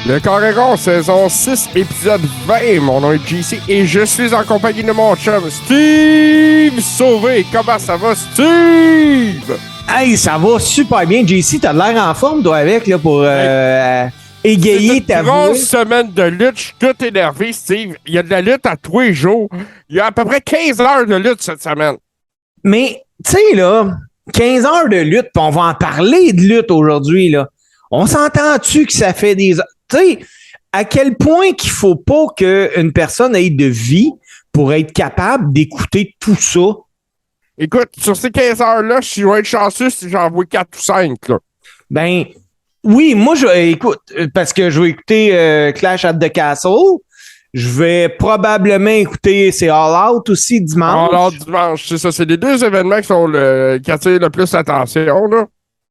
Le Corégon, saison 6, épisode 20. Mon nom est JC et je suis en compagnie de mon chum Steve Sauvé. Comment ça va, Steve? Hey, ça va super bien, JC. T'as l'air en forme, toi, avec, là, pour égayer ta voix. Grosse semaine de lutte. Je suis tout énervé, Steve. Il y a de la lutte à tous les jours. Il y a à peu près 15 heures de lutte cette semaine. Mais, tu sais, là, 15 heures de lutte, puis on va en parler de lutte aujourd'hui, là. On s'entend-tu que ça fait des... Tu sais, à quel point qu'il faut pas qu'une personne ait de vie pour être capable d'écouter tout ça? Écoute, sur ces 15 heures-là, je vais être chanceux si j'en vois 4 ou 5, là. Ben, oui, moi, écoute, parce que je vais écouter Clash at the Castle. Je vais probablement écouter c'est All Out aussi dimanche. Alors, dimanche, c'est ça. C'est les deux événements qui attirent le plus l'attention, là.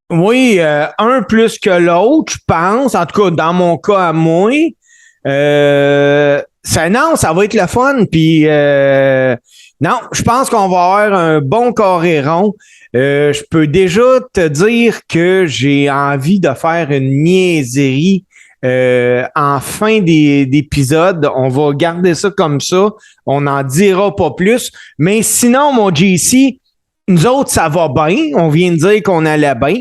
Oui, un plus que l'autre, je pense. En tout cas, dans mon cas à moi. Ça va être le fun. Puis, non, je pense qu'on va avoir un bon Coréron. Je peux déjà te dire que j'ai envie de faire une niaiserie en fin d'épisode. On va garder ça comme ça. On n'en dira pas plus. Mais sinon, mon JC, nous autres, ça va bien. On vient de dire qu'on allait bien.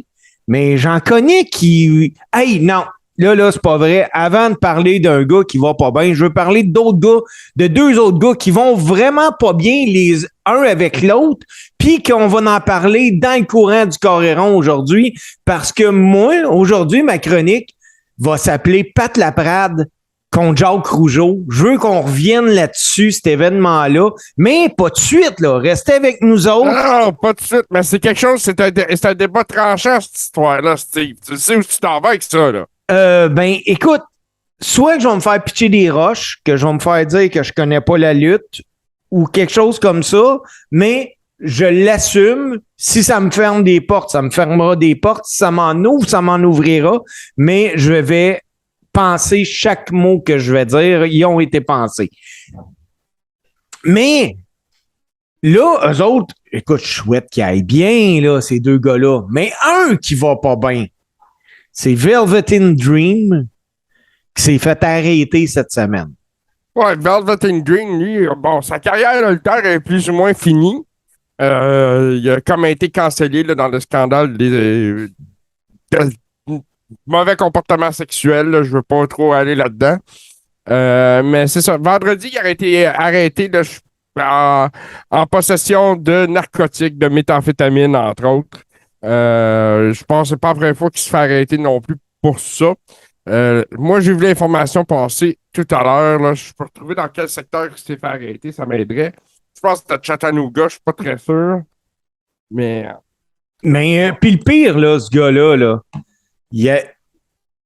Mais j'en connais qui... Hey, non, là, c'est pas vrai. Avant de parler d'un gars qui va pas bien, je veux parler d'autres gars, de deux autres gars qui vont vraiment pas bien les un avec l'autre, puis qu'on va en parler dans le courant du Coréron aujourd'hui, parce que moi, aujourd'hui, ma chronique va s'appeler Pat Laprade contre Jacques Rougeau. Je veux qu'on revienne là-dessus, cet événement-là, mais pas de suite, là. Restez avec nous autres. Non, pas de suite, mais c'est quelque chose, c'est un débat tranchant, cette histoire-là, Steve. Tu sais où tu t'en vas avec ça, là? Ben, écoute, soit que je vais me faire pitcher des roches, que je vais me faire dire que je connais pas la lutte, ou quelque chose comme ça, mais je l'assume. Si ça me ferme des portes, ça me fermera des portes. Si ça m'en ouvre, ça m'en ouvrira, mais je vais penser chaque mot que je vais dire, ils ont été pensés. Mais là, eux autres, écoute, je souhaite qu'ils aillent bien, là, ces deux gars-là. Mais un qui va pas bien, c'est Velveteen Dream qui s'est fait arrêter cette semaine. Ouais, Velveteen Dream, lui, bon, sa carrière de lutteur est plus ou moins finie. Il a comme été cancellé là, dans le scandale des mauvais comportements sexuels. Là, je veux pas trop aller là-dedans. Mais c'est ça. Vendredi, il a été arrêté là, en possession de narcotiques, de méthamphétamine, entre autres. Je pense que c'est pas la première fois qu'il se fait arrêter non plus pour ça. Moi, j'ai vu l'information passer tout à l'heure. Là. Je peux retrouver dans quel secteur il s'est fait arrêter, ça m'aiderait. Je pense que c'était Chattanooga, je suis pas très sûr. Mais puis le pire, là, ce gars-là, là,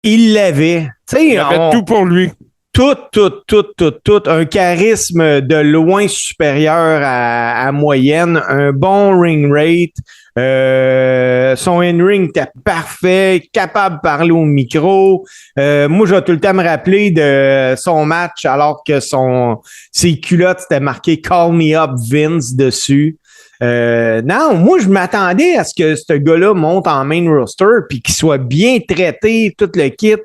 il l'avait. Tu sais, il avait tout pour lui. Tout. Un charisme de loin supérieur à moyenne. Un bon ring rate. Son in-ring était parfait. Capable de parler au micro. Moi, je vais tout le temps me rappeler de son match alors que ses culottes, c'était marqué « Call me up Vince » dessus. Non, moi, je m'attendais à ce que ce gars-là monte en main roster puis qu'il soit bien traité, tout le kit.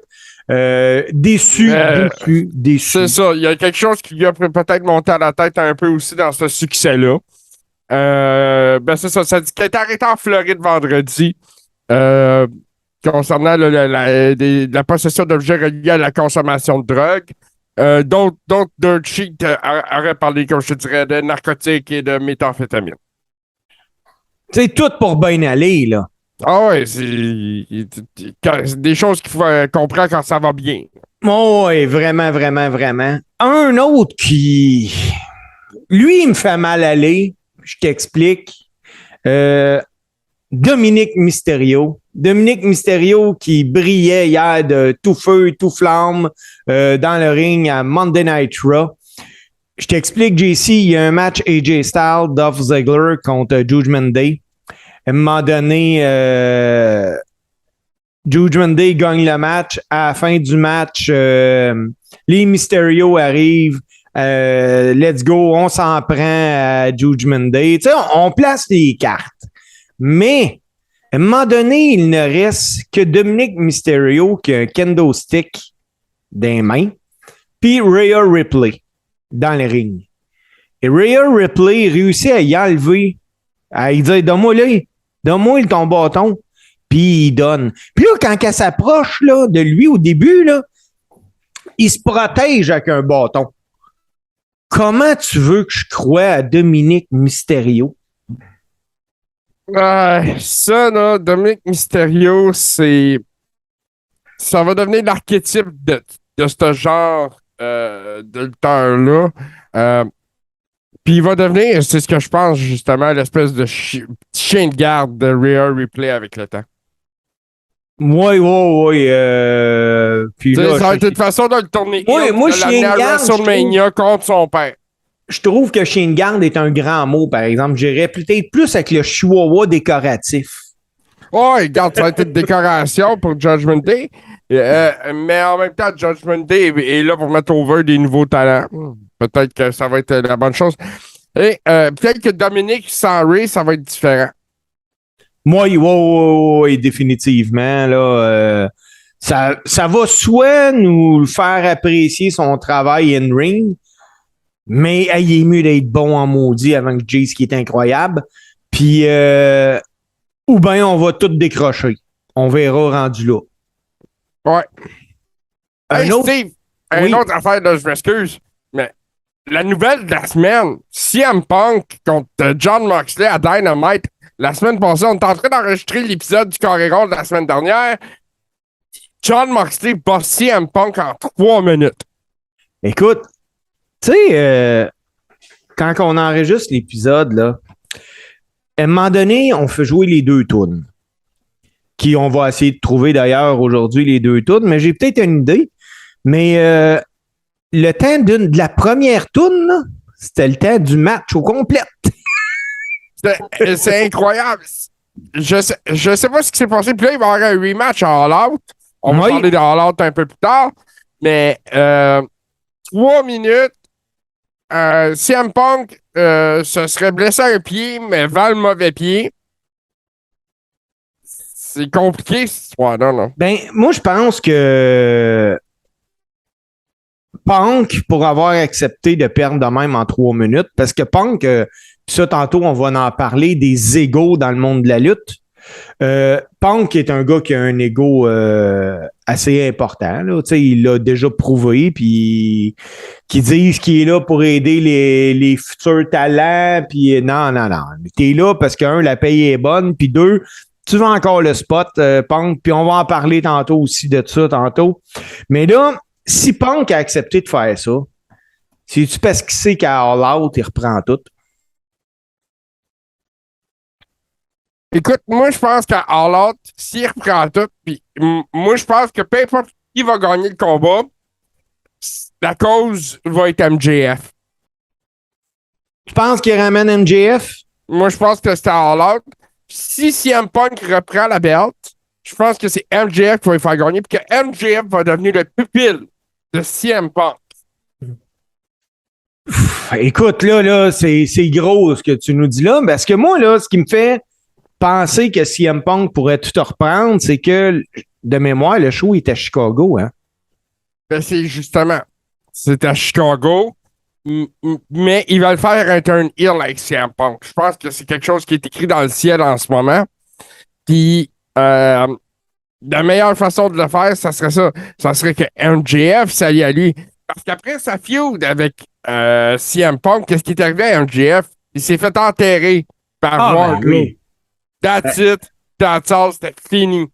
Déçu. C'est ça. Il y a quelque chose qui lui a peut-être monté à la tête un peu aussi dans ce succès-là. Ben c'est ça. Ça dit qu'il a été arrêté en Floride vendredi concernant la possession d'objets reliés à la consommation de drogue. D'autres dirt sheets auraient parlé, comme je te dirais, de narcotiques et de méthamphétamine. C'est tout pour bien aller, là. Ah ouais, c'est des choses qu'il faut comprendre quand ça va bien. Oh, ouais, vraiment, vraiment, vraiment. Un autre qui... Lui, il me fait mal aller. Je t'explique. Dominique Mysterio. Dominique Mysterio qui brillait hier de tout feu, tout flamme dans le ring à Monday Night Raw. Je t'explique, JC, il y a un match AJ Styles, Dolph Ziggler contre Judgment Day. À un moment donné, Judgment Day gagne le match. À la fin du match, les Mysterio arrivent. Let's go, on s'en prend à Judgment Day. Tu sais, on place les cartes. Mais, à un moment donné, il ne reste que Dominique Mysterio qui a un kendo stick des mains, puis Rhea Ripley dans le ring. Et Rhea Ripley réussit à y enlever, à lui dire donne-moi ton bâton, puis il donne. Puis là, quand elle s'approche là, de lui au début, là, il se protège avec un bâton. Comment tu veux que je croie à Dominique Mysterio? Ça, là, Dominique Mysterio, ça va devenir l'archétype de ce genre de lutteur-là. Puis il va devenir, c'est ce que je pense, justement, l'espèce de chien de garde de Rhea Ripley avec le temps. Oui. Puis là, ça va être une façon de le tourner. Moi, de l'amener à WrestleMania contre son père. Je trouve que chien de garde est un grand mot, par exemple. J'irais peut-être plus avec le chihuahua décoratif. Oh, regarde, ça va être une décoration pour Judgment Day. Mais en même temps, Judgment Day est là pour mettre over des nouveaux talents. Peut-être que ça va être la bonne chose. Et peut-être que Dominique sans Ray, ça va être différent. Oui, définitivement. Là, ça va soit nous faire apprécier son travail in-ring, mais il est mieux d'être bon en maudit avant que Jace, qui est incroyable. Puis, ou bien on va tout décrocher. On verra rendu là. Ouais. Un autre... Steve, une autre affaire, là, je m'excuse, mais la nouvelle de la semaine, CM Punk contre Jon Moxley à Dynamite, la semaine passée, on est en train d'enregistrer l'épisode du Coréron de la semaine dernière. Jon Moxley bat CM Punk en 3 minutes. Écoute, tu sais, quand on enregistre l'épisode, là, à un moment donné, on fait jouer les deux tunes. Qui on va essayer de trouver d'ailleurs aujourd'hui les deux tunes, mais j'ai peut-être une idée. Mais le temps de la première tune, c'était le temps du match au complet. C'est incroyable. Je sais pas ce qui s'est passé. Puis là, il va y avoir un rematch à All Out. On va parler de All Out un peu plus tard. Mais 3 minutes, CM Punk se serait blessé à un pied, mais va le mauvais pied. C'est compliqué, cette histoire-là. Non? Ben, moi, je pense que Punk, pour avoir accepté de perdre de même en 3 minutes, parce que Punk, ça, tantôt, on va en parler des égos dans le monde de la lutte. Punk est un gars qui a un ego assez important. Là. Il l'a déjà prouvé, puis qui disent qu'il est là pour aider les futurs talents. Puis non. T'es là parce que, un, la paye est bonne, puis deux, tu veux encore le spot, Punk, puis on va en parler tantôt aussi de ça, tantôt. Mais là, si Punk a accepté de faire ça, c'est-tu parce qu'il sait qu'à All Out, il reprend tout? Écoute, moi, je pense qu'à All Out, s'il reprend tout, puis moi, je pense que peu importe qui va gagner le combat, la cause va être MJF. Tu penses qu'il ramène MJF? Moi, je pense que c'est à All Out. Si CM Punk reprend la belt, je pense que c'est MJF qui va le faire gagner, puis que MJF va devenir le pupille de CM Punk. Écoute, là, c'est gros ce que tu nous dis là, parce que moi, là, ce qui me fait penser que CM Punk pourrait tout reprendre, c'est que, de mémoire, le show est à Chicago, hein? Ben, c'est à Chicago, mais il va le faire un turn heel avec CM Punk. Je pense que c'est quelque chose qui est écrit dans le ciel en ce moment. Puis, la meilleure façon de le faire, ça serait ça. Ça serait que MJF s'allie à lui. Parce qu'après sa feud avec CM Punk, qu'est-ce qui est arrivé à MJF? Il s'est fait enterrer par Wardlow. That's it. That's all. C'était fini.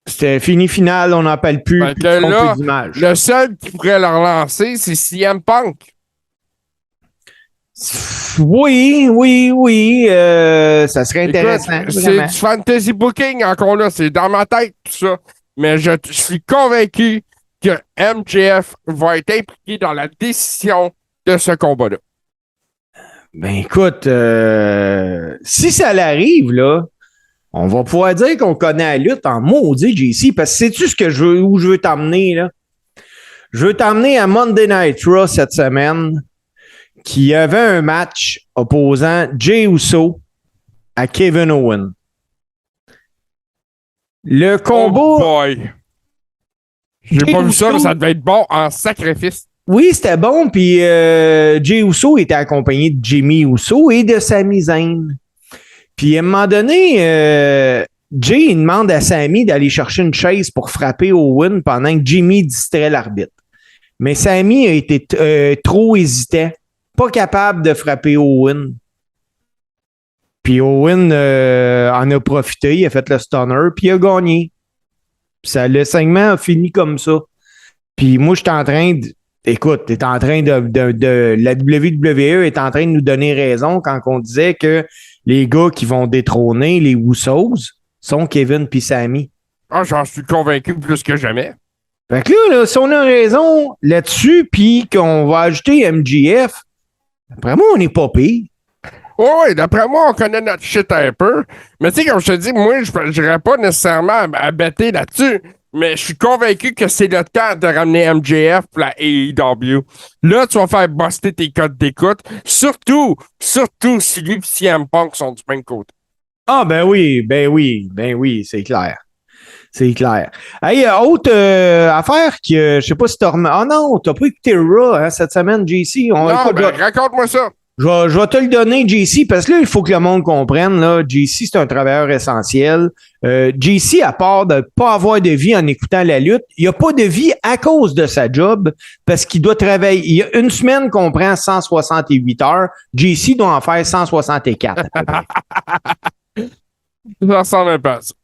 C'était fini final, on n'appelle plus. Plus d'image. Le seul qui pourrait le relancer, c'est CM Punk. Oui. Ça serait intéressant. Écoute, c'est du fantasy booking encore là. C'est dans ma tête tout ça. Mais je suis convaincu que MJF va être impliqué dans la décision de ce combat-là. Ben écoute, si ça l'arrive, là, on va pouvoir dire qu'on connaît la lutte en maudit, JC, parce que sais-tu où je veux t'emmener, là? Je veux t'emmener à Monday Night Raw cette semaine, qui avait un match opposant Jey Uso à Kevin Owens. Le combat... Oh boy! J'ai Jey pas vu ça, Uso- mais ça devait être bon en sacrifice. Oui, c'était bon. Puis Jey Uso était accompagné de Jimmy Uso et de Sami Zayn. Puis à un moment donné, Jay il demande à Sami d'aller chercher une chaise pour frapper Owen pendant que Jimmy distrait l'arbitre. Mais Sami a été trop hésitant, pas capable de frapper Owen. Puis Owen en a profité, il a fait le stunner, puis il a gagné. Le segment a fini comme ça. Puis moi, j'étais en train de. Écoute, t'es en train la WWE est en train de nous donner raison quand on disait que les gars qui vont détrôner les Usos sont Kevin puis Sami. Ah, j'en suis convaincu plus que jamais. Fait que là, si on a raison là-dessus, puis qu'on va ajouter MJF, après moi, on n'est pas pire. Oui, d'après moi, on connaît notre shit un peu. Mais tu sais, comme je te dis, moi, je n'irais pas nécessairement à bêter là-dessus. Mais je suis convaincu que c'est le temps de ramener MJF pour la AEW. Là, tu vas faire buster tes codes d'écoute. Surtout si lui et CM Punk sont du même côté. Ah, ben oui, c'est clair. C'est clair. Hey, autre affaire que je sais pas si t'as remarqué. Ah non, t'as pas écouté Raw hein, cette semaine, JC. Non, raconte-moi ça. Je vais te le donner, JC, parce que là, il faut que le monde comprenne. Là, JC, c'est un travailleur essentiel. JC, à part de ne pas avoir de vie en écoutant la lutte, il n'y a pas de vie à cause de sa job, parce qu'il doit travailler. Il y a une semaine qu'on prend 168 heures. JC doit en faire 164. Ça ressemble un peu à ça.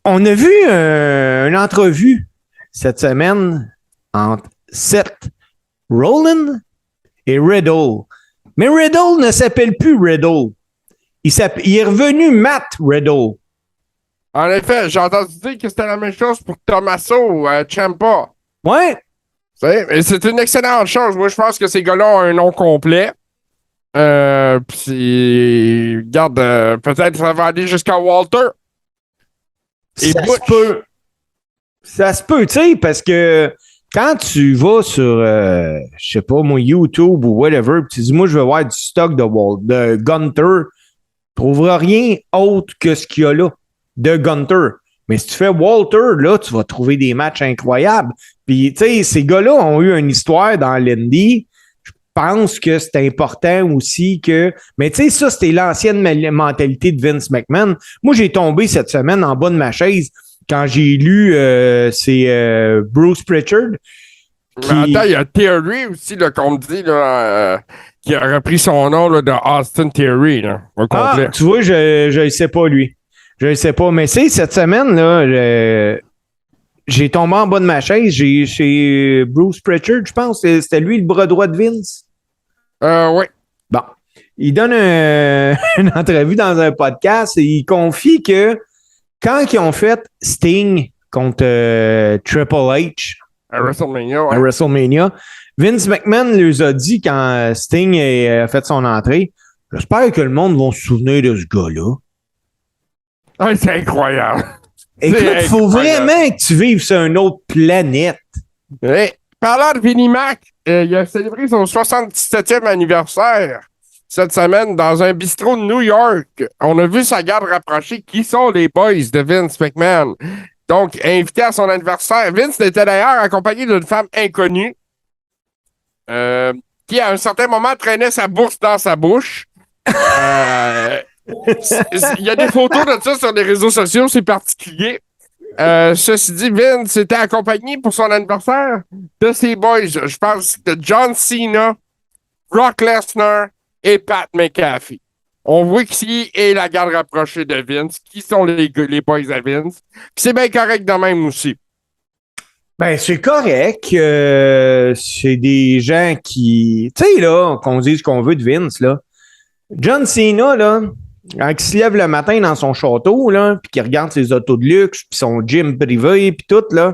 On a vu une entrevue cette semaine entre Seth Rollins et Riddle. Mais Riddle ne s'appelle plus Riddle. Il est revenu Matt Riddle. En effet, j'ai entendu dire que c'était la même chose pour Tommaso Ciampa. Ouais. C'est une excellente chose. Moi, je pense que ces gars-là ont un nom complet. Puis, regarde, peut-être ça va aller jusqu'à Walter. Et Ça Butch. se peut. Ça se peut, tu sais, parce que quand tu vas sur, je sais pas, moi, YouTube ou whatever, puis tu dis, moi, je veux voir du stock de Gunter, tu trouveras rien autre que ce qu'il y a là, de Gunter. Mais si tu fais Walter, là, tu vas trouver des matchs incroyables. Puis, tu sais, ces gars-là ont eu une histoire dans l'Indie. Je pense que c'est important aussi que... Mais tu sais, ça, c'était l'ancienne mentalité de Vince McMahon. Moi, j'ai tombé cette semaine en bas de ma chaise quand j'ai lu c'est Bruce Pritchard. Mais attends, il y a Theory aussi, là, qu'on me dit, là, qui a repris son nom là, de Austin Theory, là, au complet. Tu vois, je ne sais pas, lui. Je ne sais pas. Mais c'est cette semaine, là, j'ai tombé en bas de ma chaise. Chez Bruce Pritchard, je pense. C'était lui le bras droit de Vince. Oui. Bon. Il donne une entrevue dans un podcast et il confie que quand ils ont fait Sting contre Triple H À WrestleMania, à WrestleMania, Vince McMahon leur a dit quand Sting a fait son entrée, j'espère que le monde va se souvenir de ce gars-là. Ah, c'est incroyable. Écoute, il faut vraiment que tu vives sur une autre planète. Oui. Parlant de Vinnie Mac, il a célébré son 77e anniversaire cette semaine dans un bistrot de New York. On a vu sa garde rapprochée. Qui sont les boys de Vince McMahon? Donc, invité à son anniversaire. Vince était d'ailleurs accompagné d'une femme inconnue qui, à un certain moment, traînait sa bourse dans sa bouche. Il y a des photos de ça sur les réseaux sociaux, c'est particulier. Ceci dit, Vince était accompagné pour son anniversaire de ses boys. Je parle aussi de John Cena, Brock Lesnar et Pat McAfee. On voit qui est la garde rapprochée de Vince, qui sont les boys à Vince. Puis c'est bien correct de même aussi. Ben, c'est correct. C'est des gens qui... Tu sais, là, qu'on dise ce qu'on veut de Vince, là. John Cena, là, quand il se lève le matin dans son château, là, puis qu'il regarde ses autos de luxe, puis son gym privé, puis tout, là,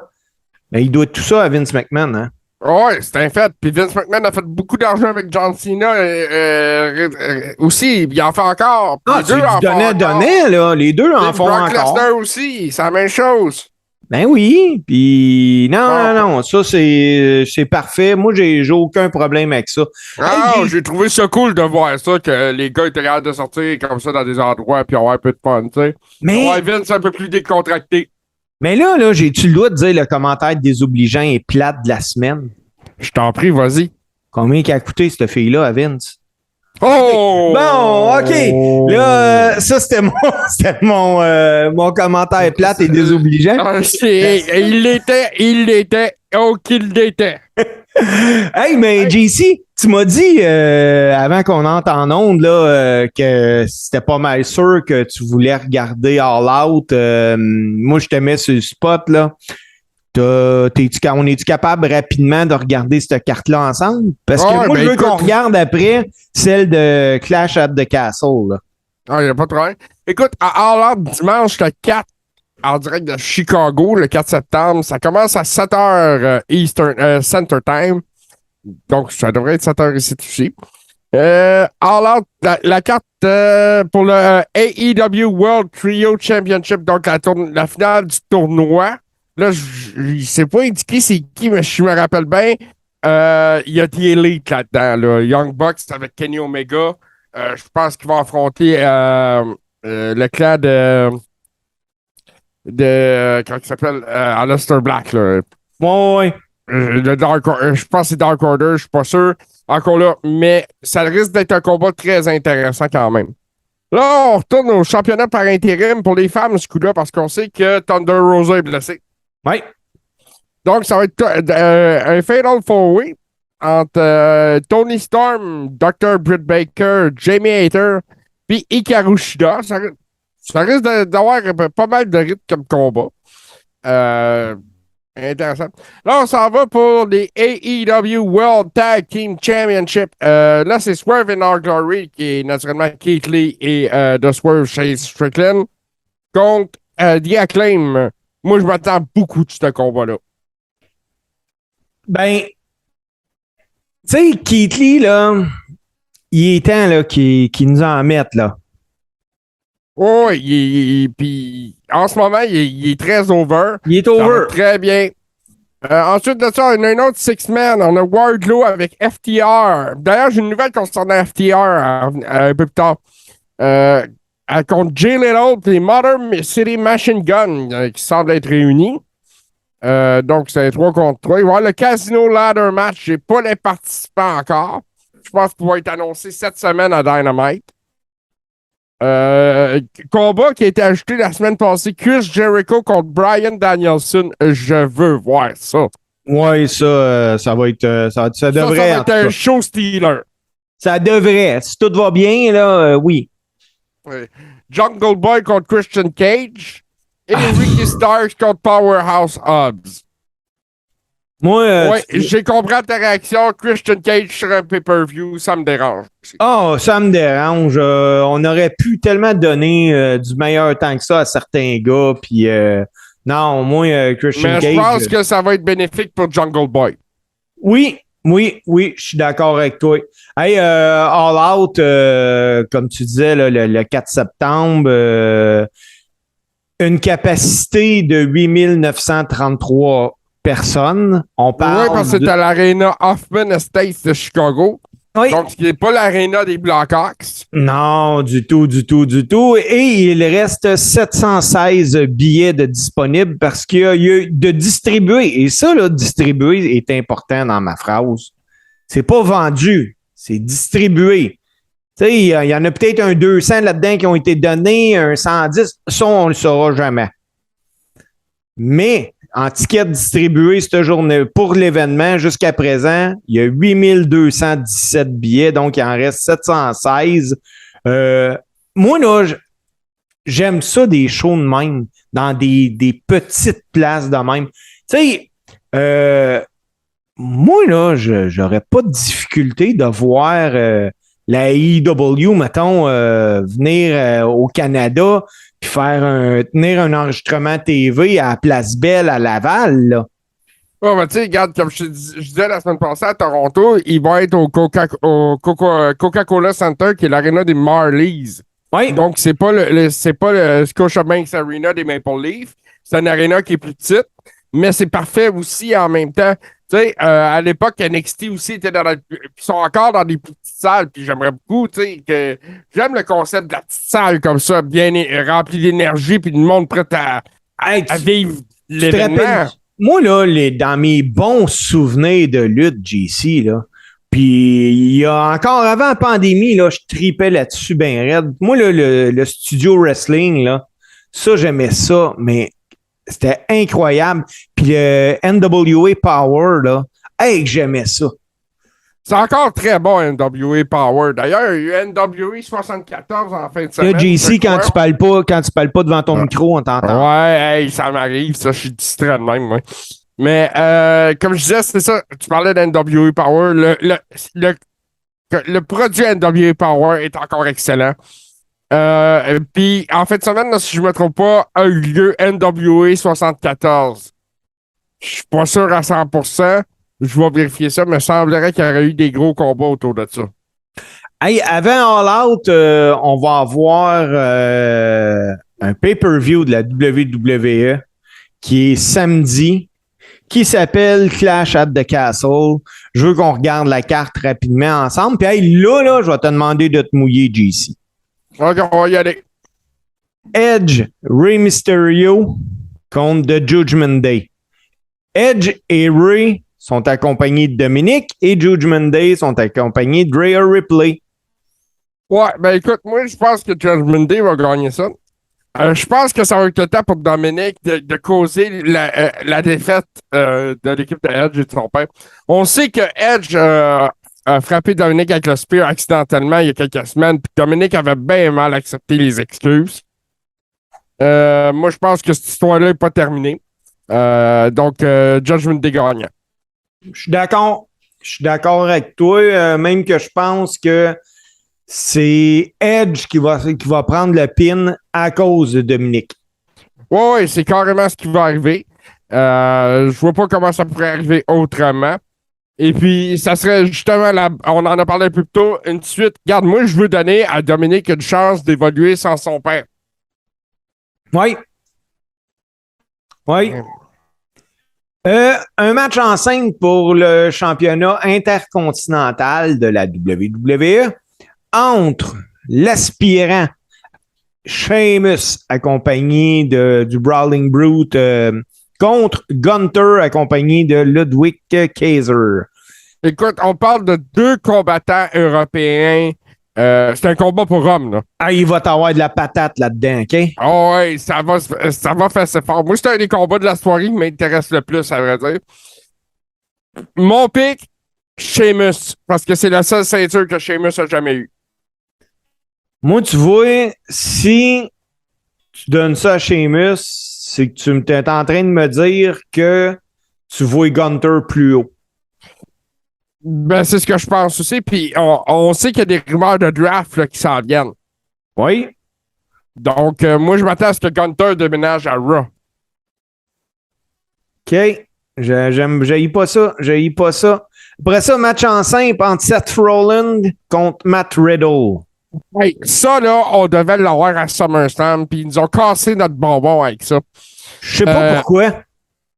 ben, il doit tout ça à Vince McMahon, hein. Ouais, c'est un fait. Puis Vince McMahon a fait beaucoup d'argent avec John Cena aussi. Il en fait encore. Ah, Les deux en font encore. donnait, là. Les deux en font Brock encore. Lesnar aussi, c'est la même chose. Ben oui, puis non, ça c'est parfait. Moi, j'ai aucun problème avec ça. Ah, Hey, j'ai trouvé ça cool de voir ça, que les gars étaient capables de sortir comme ça dans des endroits puis avoir un peu de fun, tu sais. mais Ouais, Vince un peu plus décontracté. Mais là, j'ai-tu le droit de dire le commentaire désobligeant et plate de la semaine? Je t'en prie, vas-y. Combien qu'a coûté cette fille-là à Vince? Oh! Bon, OK. Là, ça, c'était mon commentaire plate et désobligeant. Ah, il l'était, oh qu'il l'était. Hey, mais JC, tu m'as dit avant qu'on entre en onde là, que c'était pas mal sûr que tu voulais regarder All Out. Moi, je te mets sur le spot. Là. On est-tu capable rapidement de regarder cette carte-là ensemble? Parce que moi, je veux qu'on regarde après celle de Clash at the Castle. Là. Ah, il n'y a pas de problème. Écoute, à All Out, dimanche, le 4, en direct de Chicago, le 4 septembre, ça commence à 7h Eastern Center Time. Donc, ça devrait être 7h ici aussi. All Out, la carte pour le AEW World Trio Championship, donc la finale du tournoi. Là, je ne sais pas indiqué c'est qui, mais je me rappelle bien. Il y a The Elite là-dedans. Là. Young Bucks avec Kenny Omega. Je pense qu'il va affronter le clan comment il s'appelle? Aleister Black. Là. Ouais. Je pense que c'est Dark Order, je suis pas sûr. Encore là, mais ça risque d'être un combat très intéressant quand même. Là, on retourne au championnat par intérim pour les femmes, ce coup-là, parce qu'on sait que Thunder Rosa est blessé. Oui. Donc, ça va être un Fatal 4-Way entre Tony Storm, Dr. Britt Baker, Jamie Hayter, puis Hikaru Shida. Ça risque d'avoir pas mal de rythme comme combat. Intéressant. Là, on s'en va pour les AEW World Tag Team Championship. Là, c'est Swerve in Our Glory, qui est naturellement Keith Lee et The Swerve Chase Strickland, contre The Acclaim. Moi, je m'attends beaucoup de ce combat-là. Ben, tu sais, Keith Lee, là, il est temps qu'il nous en mette, là. Oh, puis en ce moment, il est très over. Il est over. Très bien. Ensuite de ça, on a un autre six-man. On a Wardlow avec FTR. D'ailleurs, j'ai une nouvelle concernant FTR un peu plus tard. Contre Jay Little et Modern City Machine Gun qui semblent être réunis. Donc, c'est 3 contre 3. Il va y avoir le Casino Ladder Match. J'ai pas les participants encore. Je pense qu'il va être annoncé cette semaine à Dynamite. Combat qui a été ajouté la semaine passée. Chris Jericho contre Bryan Danielson. Je veux voir ça. Oui, ça va être. Ça devrait être un show stealer. Ça devrait. Si tout va bien, là, oui. Jungle Boy contre Christian Cage. Et Ricky Starks contre Powerhouse Hobbs. Moi, j'ai compris ta réaction. Christian Cage sur un pay-per-view, ça me dérange. Oh, ça me dérange. On aurait pu tellement donner du meilleur temps que ça à certains gars. Puis, non, moi, Christian Cage. Mais je pense que ça va être bénéfique pour Jungle Boy. Oui, je suis d'accord avec toi. Hey, All Out, comme tu disais, là, le 4 septembre, une capacité de 8933 personnes. On parle. Oui, parce que c'est à l'Arena Hoffman Estates de Chicago. Oui. Donc, ce qui n'est pas l'Arena des Blackhawks. Non, du tout. Et il reste 716 billets de disponibles parce qu'il y a de distribuer. Et ça, là, distribuer est important dans ma phrase. C'est pas vendu, c'est distribué. Tu sais, il y en a peut-être un 200 là-dedans qui ont été donnés, un 110. Ça, on ne le saura jamais. Mais en tickets distribués cette journée pour l'événement, jusqu'à présent, il y a 8217 billets, donc il en reste 716. Moi, là, j'aime ça des shows de même, dans des petites places de même. Tu sais, moi, là, j'aurais pas de difficulté de voir la AEW, mettons, venir au Canada puis tenir un enregistrement TV à Place Belle à Laval, là. Oh, ben, tu sais, regarde, comme je disais la semaine passée à Toronto, il va être au Coca-Cola Center, qui est l'aréna des Marlies. Oui. Donc, c'est pas le Scotiabank Arena des Maple Leafs. C'est une aréna qui est plus petite, mais c'est parfait aussi en même temps. Tu sais, à l'époque, NXT aussi était ils sont encore dans des petites salles, puis j'aimerais beaucoup, tu sais, que j'aime le concept de la petite salle comme ça, bien remplie d'énergie, puis du monde prêt à vivre Tu te rappelles, moi, là, dans mes bons souvenirs de lutte, JC, là, puis il y a encore avant la pandémie, là, je tripais là-dessus bien raide. Moi, là, le studio wrestling, là, ça, j'aimais ça, mais c'était incroyable. Puis le NWA Power, là, hey, j'aimais ça. C'est encore très bon, NWA Power. D'ailleurs, il y a eu NWA 74 en fin de semaine. Là, JC, quand tu parles pas devant ton micro, on t'entend. Ouais, hey, ça m'arrive, ça, je suis distrait de même, moi. Mais, comme je disais, c'est ça, tu parlais d'NWA Power. Le produit NWA Power est encore excellent. Puis, en fin de semaine, là, si je ne me trompe pas, a eu lieu NWA 74. Je suis pas sûr à 100%. Je vais vérifier ça, mais il semblerait qu'il y aurait eu des gros combats autour de ça. Hey, avant All Out, on va avoir un pay-per-view de la WWE qui est samedi, qui s'appelle Clash at the Castle. Je veux qu'on regarde la carte rapidement ensemble. Puis hey, là, je vais te demander de te mouiller, JC. OK, on va y aller. Edge, Rey Mysterio contre The Judgment Day. Edge et Rey sont accompagnés de Dominic et Judgment Day sont accompagnés de Rhea Ripley. Ouais, ben écoute, moi, je pense que Judgment Day va gagner ça. Je pense que ça va être le temps pour Dominic de causer la défaite de l'équipe de Edge et de son père. On sait que Edge a frappé Dominic avec le spear accidentellement il y a quelques semaines, puis Dominic avait bien mal accepté les excuses. Moi, je pense que cette histoire-là n'est pas terminée. Donc, Judgment Day gagnant. Je suis d'accord. Je suis d'accord avec toi, même que je pense que c'est Edge qui va prendre le pin à cause de Dominic. Oui, c'est carrément ce qui va arriver. Je vois pas comment ça pourrait arriver autrement. Et puis, ça serait justement, on en a parlé un peu plus tôt, une suite. Regarde, moi, je veux donner à Dominic une chance d'évoluer sans son père. Oui. Oui. Un match en 5 pour le championnat intercontinental de la WWE entre l'aspirant Sheamus accompagné du Brawling Brute contre Gunther accompagné de Ludwig Kaiser. Écoute, on parle de deux combattants européens. C'est un combat pour hommes, là. Ah, il va t'avoir de la patate là-dedans, OK? Oh, ouais, ça va faire ça fort. Moi, c'est un des combats de la soirée qui m'intéresse le plus, à vrai dire. Mon pick, Sheamus, parce que c'est la seule ceinture que Sheamus a jamais eue. Moi, tu vois, si tu donnes ça à Sheamus, c'est que tu es en train de me dire que tu vois Gunther plus haut. Ben, c'est ce que je pense aussi. Puis, on sait qu'il y a des rumeurs de draft là, qui s'en viennent. Oui. Donc, moi, je m'attends à ce que Gunther déménage à Raw. OK. J'haïs pas ça. J'haïs pas ça. Après ça, match en simple entre Seth Rollins contre Matt Riddle. Hey, ça, là, on devait l'avoir à SummerSlam, puis ils nous ont cassé notre bonbon avec ça. Je sais pas pourquoi.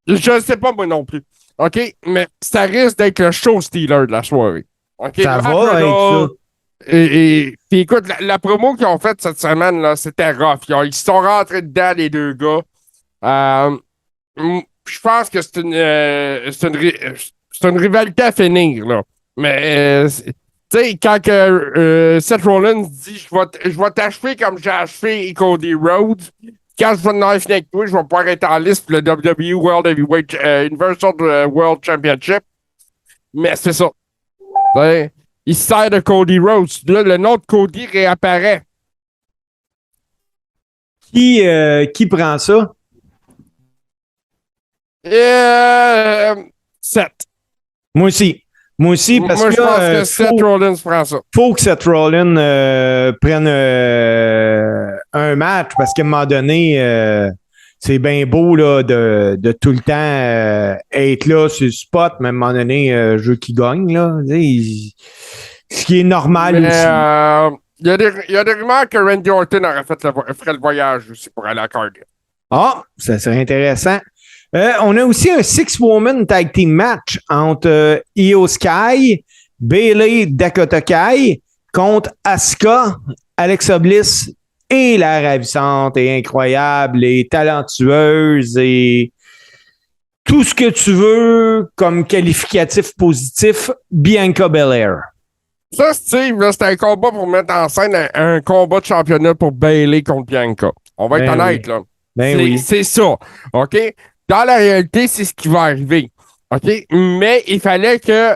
Je ne sais pas, moi non plus. OK? Mais ça risque d'être le show stealer de la soirée. OK? Ça va avec ça. Puis écoute, la promo qu'ils ont faite cette semaine, là, c'était rough. Ils sont rentrés dedans, les deux gars. Je pense que c'est une rivalité à finir, là. Mais, tu sais, quand Seth Rollins dit je vais t'achever comme j'ai achevé Cody Rhodes, quand je vais en finir avec toi, je vais pouvoir être en liste pour le WWE World Heavyweight Universal World Championship. Mais c'est ça. T'sais, il se sert de Cody Rhodes. Là, le nom de Cody réapparaît. Qui prend ça? 7. Moi aussi. Parce moi, que, je pense que Seth Rollins prend ça. Faut que Seth Rollins prenne un match parce qu'à un moment donné, c'est bien beau là, de tout le temps être là sur le spot, mais à un moment donné, je veux qu'il gagne. Là, ce qui est normal aussi. Il y a des rumeurs que Randy Orton aurait ferait le voyage aussi pour aller à Cardiff. Ah, ça serait intéressant. On a aussi un six-woman tag team match entre Io Sky, Bayley Dakota Kai contre Asuka, Alexa Bliss et la ravissante et incroyable et talentueuse et tout ce que tu veux comme qualificatif positif, Bianca Belair. Ça, Steve, là, c'est un combat pour mettre en scène un combat de championnat pour Bayley contre Bianca. On va être honnête, là. C'est ça. OK? Dans la réalité, c'est ce qui va arriver. OK? Mais il fallait que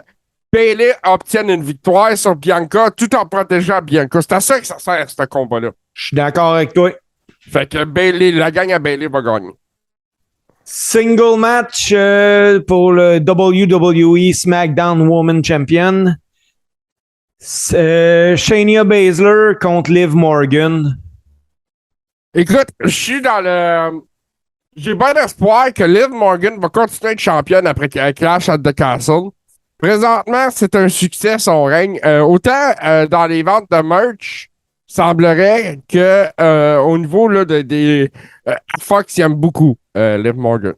Bayley obtienne une victoire sur Bianca tout en protégeant Bianca. C'est à ça que ça sert, ce combat-là. Je suis d'accord avec toi. Fait que Bayley, la gang à Bayley va gagner. Single match pour le WWE SmackDown Women Champion. Shayna Baszler contre Liv Morgan. Écoute, je suis dans le... J'ai bon espoir que Liv Morgan va continuer à être championne après qu'elle clash at the Castle. Présentement, c'est un succès son règne. Autant dans les ventes de merch, semblerait que au niveau là, des Fox, il aime beaucoup Liv Morgan.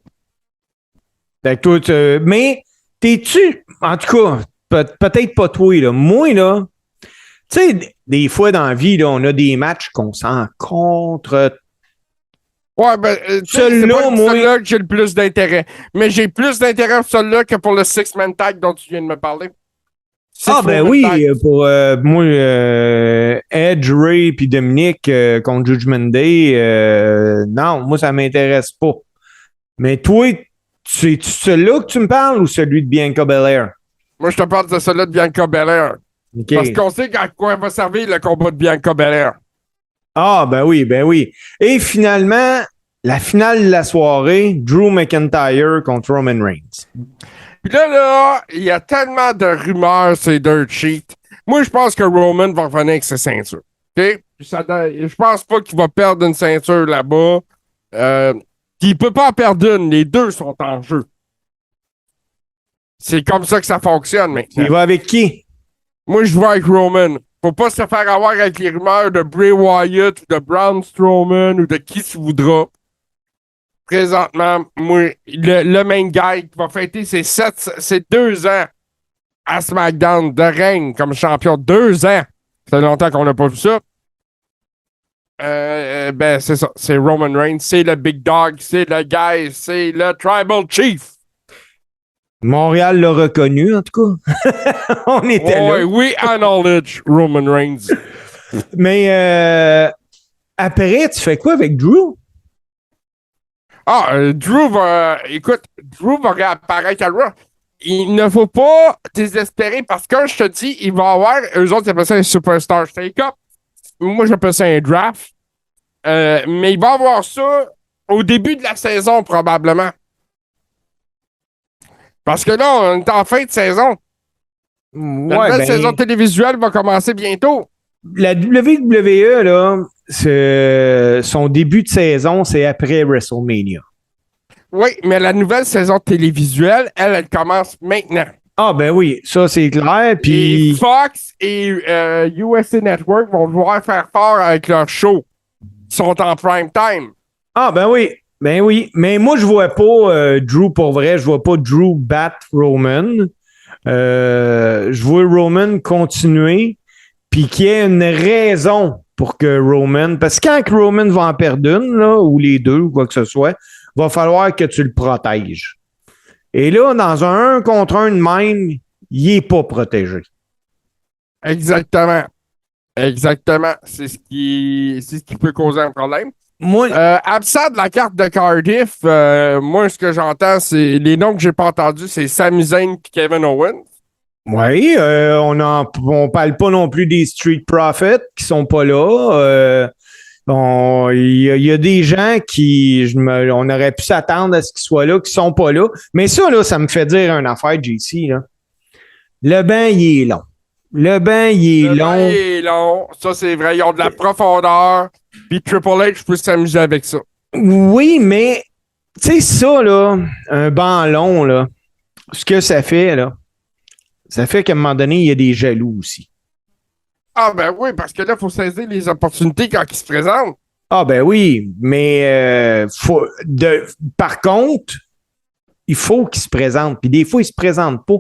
Fait que toi, mais t'es-tu, en tout cas, peut-être pas toi, là. Moi, là, tu sais, des fois dans la vie, là, on a des matchs qu'on s'en contre. Ouais, ben, celui-là, moi. Celui-là que j'ai le plus d'intérêt. Mais j'ai plus d'intérêt pour celui-là que pour le Six-Man Tag dont tu viens de me parler. Ben oui, pour moi, Edge, Ray puis Dominique contre Judgment Day, non, moi, ça m'intéresse pas. Mais toi, c'est celui-là que tu me parles ou celui de Bianca Belair? Moi, je te parle de celui de Bianca Belair. Okay. Parce qu'on sait à quoi va servir le combat de Bianca Belair. Ah, ben oui, ben oui. Et finalement, la finale de la soirée, Drew McIntyre contre Roman Reigns. Puis là, il y a tellement de rumeurs, c'est dirt sheet. Moi, je pense que Roman va revenir avec ses ceintures. OK? Je pense pas qu'il va perdre une ceinture là-bas. Il peut pas en perdre une. Les deux sont en jeu. C'est comme ça que ça fonctionne maintenant. Il va avec qui? Moi, je vais avec Roman. Faut pas se faire avoir avec les rumeurs de Bray Wyatt ou de Braun Strowman ou de qui se voudra. Présentement, moi, le main guy qui va fêter ses 2 ans à SmackDown de règne comme champion. 2 ans. Ça fait longtemps qu'on n'a pas vu ça. Ben, c'est ça. C'est Roman Reigns. C'est le Big Dog. C'est le guy. C'est le Tribal Chief. Montréal l'a reconnu, en tout cas. On était là. Oui, acknowledge Roman Reigns. Mais après, tu fais quoi avec Drew? Drew va... Écoute, Drew va réapparaître à Raw. Il ne faut pas désespérer parce que, je te dis, il va avoir... Eux autres, ils appellent ça un Superstar Shake-Up. Moi, j'appelle ça un draft. Mais il va avoir ça au début de la saison, probablement. Parce que là, on est en fin de saison. La nouvelle saison télévisuelle va commencer bientôt. La WWE, là, son début de saison, c'est après WrestleMania. Oui, mais la nouvelle saison télévisuelle, elle commence maintenant. Ah, ben oui, ça, c'est clair. Puis et Fox et USA Network vont devoir faire fort avec leur show. Ils sont en prime time. Ah, ben oui. Ben oui. Mais moi, je vois pas Drew pour vrai. Je vois pas Drew battre Roman. Je vois Roman continuer. Puis qu'il y ait une raison pour que Roman... Parce que quand Roman va en perdre une, là, ou les deux, ou quoi que ce soit, va falloir que tu le protèges. Et là, dans un 1 contre 1 de même, il n'est pas protégé. Exactement. Exactement. C'est ce qui peut causer un problème. Moi, absent de la carte de Cardiff, moi, ce que j'entends, c'est les noms que j'ai pas entendus, c'est Sami Zayn et Kevin Owens. Oui, on parle pas non plus des Street Profits qui sont pas là. Il y a des gens on aurait pu s'attendre à ce qu'ils soient là, qui sont pas là. Mais ça, là, ça me fait dire une affaire, JC, là. Le banc, il est long. Le banc, il est long. Ça, c'est vrai. Ils ont de la profondeur. Puis Triple H peut s'amuser avec ça. Oui, mais, tu sais, ça, là, un banc long, là, ce que ça fait, là, ça fait qu'à un moment donné, il y a des jaloux aussi. Ah, ben oui, parce que là, il faut saisir les opportunités quand ils se présentent. Ah, ben oui, mais par contre, il faut qu'ils se présentent. Puis des fois, ils se présentent pas.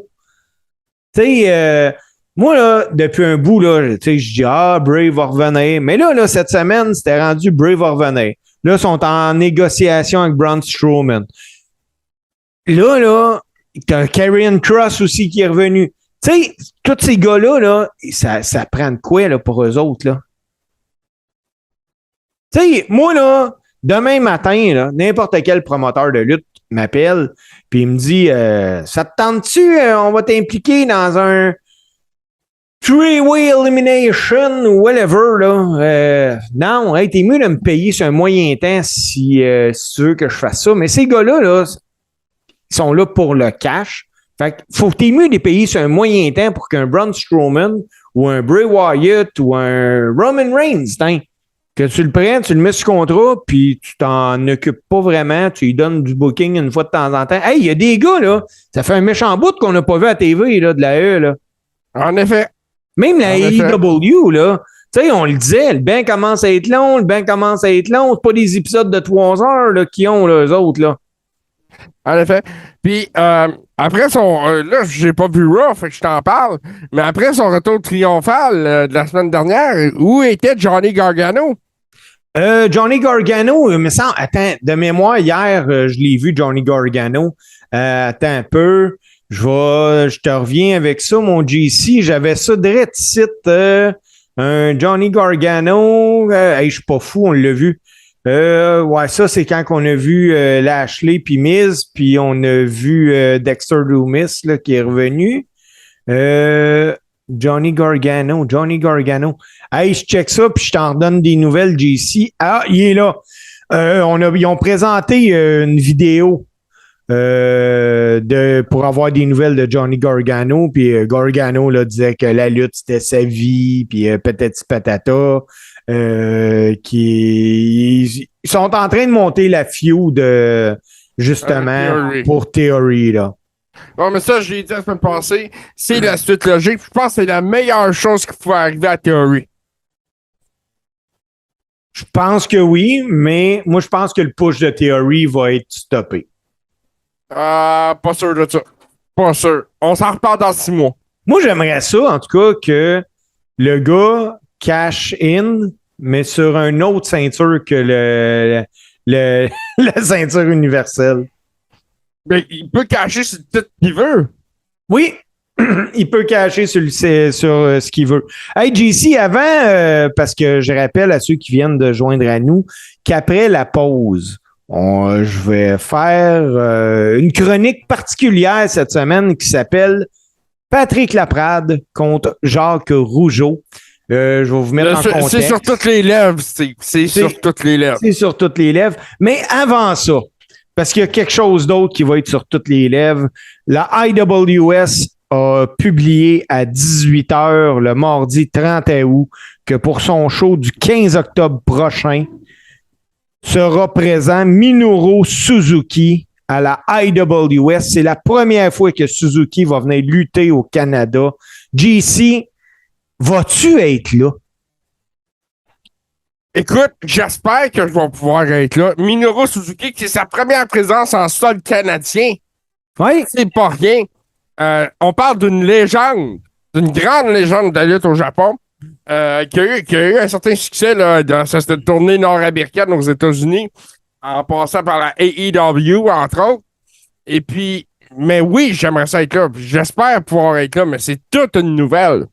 Tu sais, moi, là, depuis un bout, là, tu sais, je dis, Bray va revenir. Mais là, cette semaine, c'était rendu Bray va revenir. Là, ils sont en négociation avec Braun Strowman. là, t'as Karrion Kross aussi qui est revenu. Tu sais, tous ces gars-là, là, ça prend de quoi là, pour eux autres, là? Tu sais, moi, là, demain matin, là, n'importe quel promoteur de lutte m'appelle, puis il me dit ça te tente-tu, on va t'impliquer dans un three-way elimination ou whatever, là. Non, hey, t'es mieux de me payer sur un moyen temps si tu veux que je fasse ça. Mais ces gars-là, là, ils sont là pour le cash. Fait que faut que t'es mieux de les payer sur un moyen temps pour qu'un Braun Strowman ou un Bray Wyatt ou un Roman Reigns, que tu le prennes, tu le mets sur contrat, puis tu t'en occupes pas vraiment, tu lui donnes du booking une fois de temps en temps. Hey, il y a des gars, là, ça fait un méchant bout qu'on n'a pas vu à TV, là, de la E, là. En effet. Même la AEW, là, tu sais, on le disait, le bain commence à être long, c'est pas des épisodes de 3 heures, là, qui ont, là, eux autres, là. En effet. Puis, après là, j'ai pas vu Raw, fait que je t'en parle, mais après son retour triomphal de la semaine dernière, où était Johnny Gargano? Johnny Gargano, il me semble, attends, de mémoire, hier, je l'ai vu, Johnny Gargano. Attends un peu. Je te reviens avec ça, mon JC. J'avais ça direct site. Un Johnny Gargano. Hey, je suis pas fou, on l'a vu. Ouais, ça, c'est quand on a vu Lashley puis Miz, puis on a vu Dexter Lumis là, qui est revenu. Johnny Gargano. Hey, je check ça, puis je t'en redonne des nouvelles, JC. Ah, il est là. Ils ont présenté une vidéo pour avoir des nouvelles de Johnny Gargano, puis Gargano là, disait que la lutte, c'était sa vie, puis patati patata. Ils sont en train de monter la feud justement pour Theory, là. Bon, mais ça, j'ai dit la semaine passée, c'est la suite logique. Je pense que c'est la meilleure chose qui pouvait arriver à Theory. Je pense que oui, mais moi, je pense que le push de Theory va être stoppé. Pas sûr de ça. Pas sûr. On s'en reparle dans 6 mois. Moi, j'aimerais ça, en tout cas, que le gars cash in, mais sur une autre ceinture que la ceinture universelle. Mais il peut cacher sur le titre qu'il veut. Oui, il peut cacher sur ce qu'il veut. Hey, JC, avant, parce que je rappelle à ceux qui viennent de joindre à nous, qu'après la pause, je vais faire une chronique particulière cette semaine qui s'appelle Patrick Laprade contre Jacques Rougeau. Je vais vous mettre en contexte. C'est sur toutes les lèvres, c'est sur toutes les lèvres. C'est sur toutes les lèvres. Mais avant ça, parce qu'il y a quelque chose d'autre qui va être sur toutes les lèvres, la IWS a publié à 18h le mardi 30 août que pour son show du 15 octobre prochain, sera présent Minoru Suzuki à la IWS. C'est la première fois que Suzuki va venir lutter au Canada. JC, vas-tu être là? Écoute, j'espère que je vais pouvoir être là. Minoru Suzuki, c'est sa première présence en sol canadien. Oui. C'est pas rien. On parle d'une légende, d'une grande légende de la lutte au Japon, qui a eu un certain succès là, dans cette tournée nord-américaine aux États-Unis, en passant par la AEW, entre autres. Et puis, mais oui, j'aimerais ça être là. J'espère pouvoir être là, mais c'est toute une nouvelle.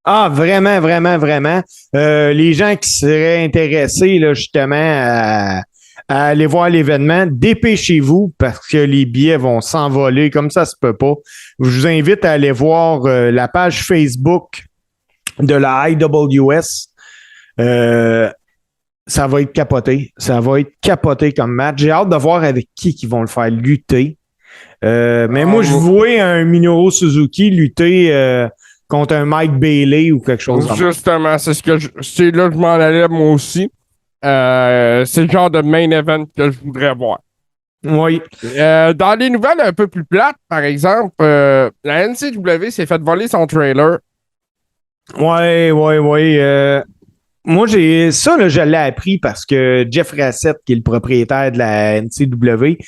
Ah, vraiment, vraiment, vraiment. Les gens qui seraient intéressés, là, justement, à aller voir l'événement, dépêchez-vous parce que les billets vont s'envoler comme ça se peut pas. Je vous invite à aller voir la page Facebook de la IWS. Ça va être capoté. Ça va être capoté comme match. J'ai hâte de voir avec qui ils vont le faire lutter. Mais moi, je vois un Minoru Suzuki lutter contre un Mike Bailey ou quelque chose. Justement, c'est là que je m'en allais moi aussi. C'est le genre de main event que je voudrais voir. Oui. Dans les nouvelles un peu plus plates, par exemple, la NCW s'est fait voler son trailer. Oui. Moi, ça, là, je l'ai appris parce que Jeff Rassett, qui est le propriétaire de la NCW,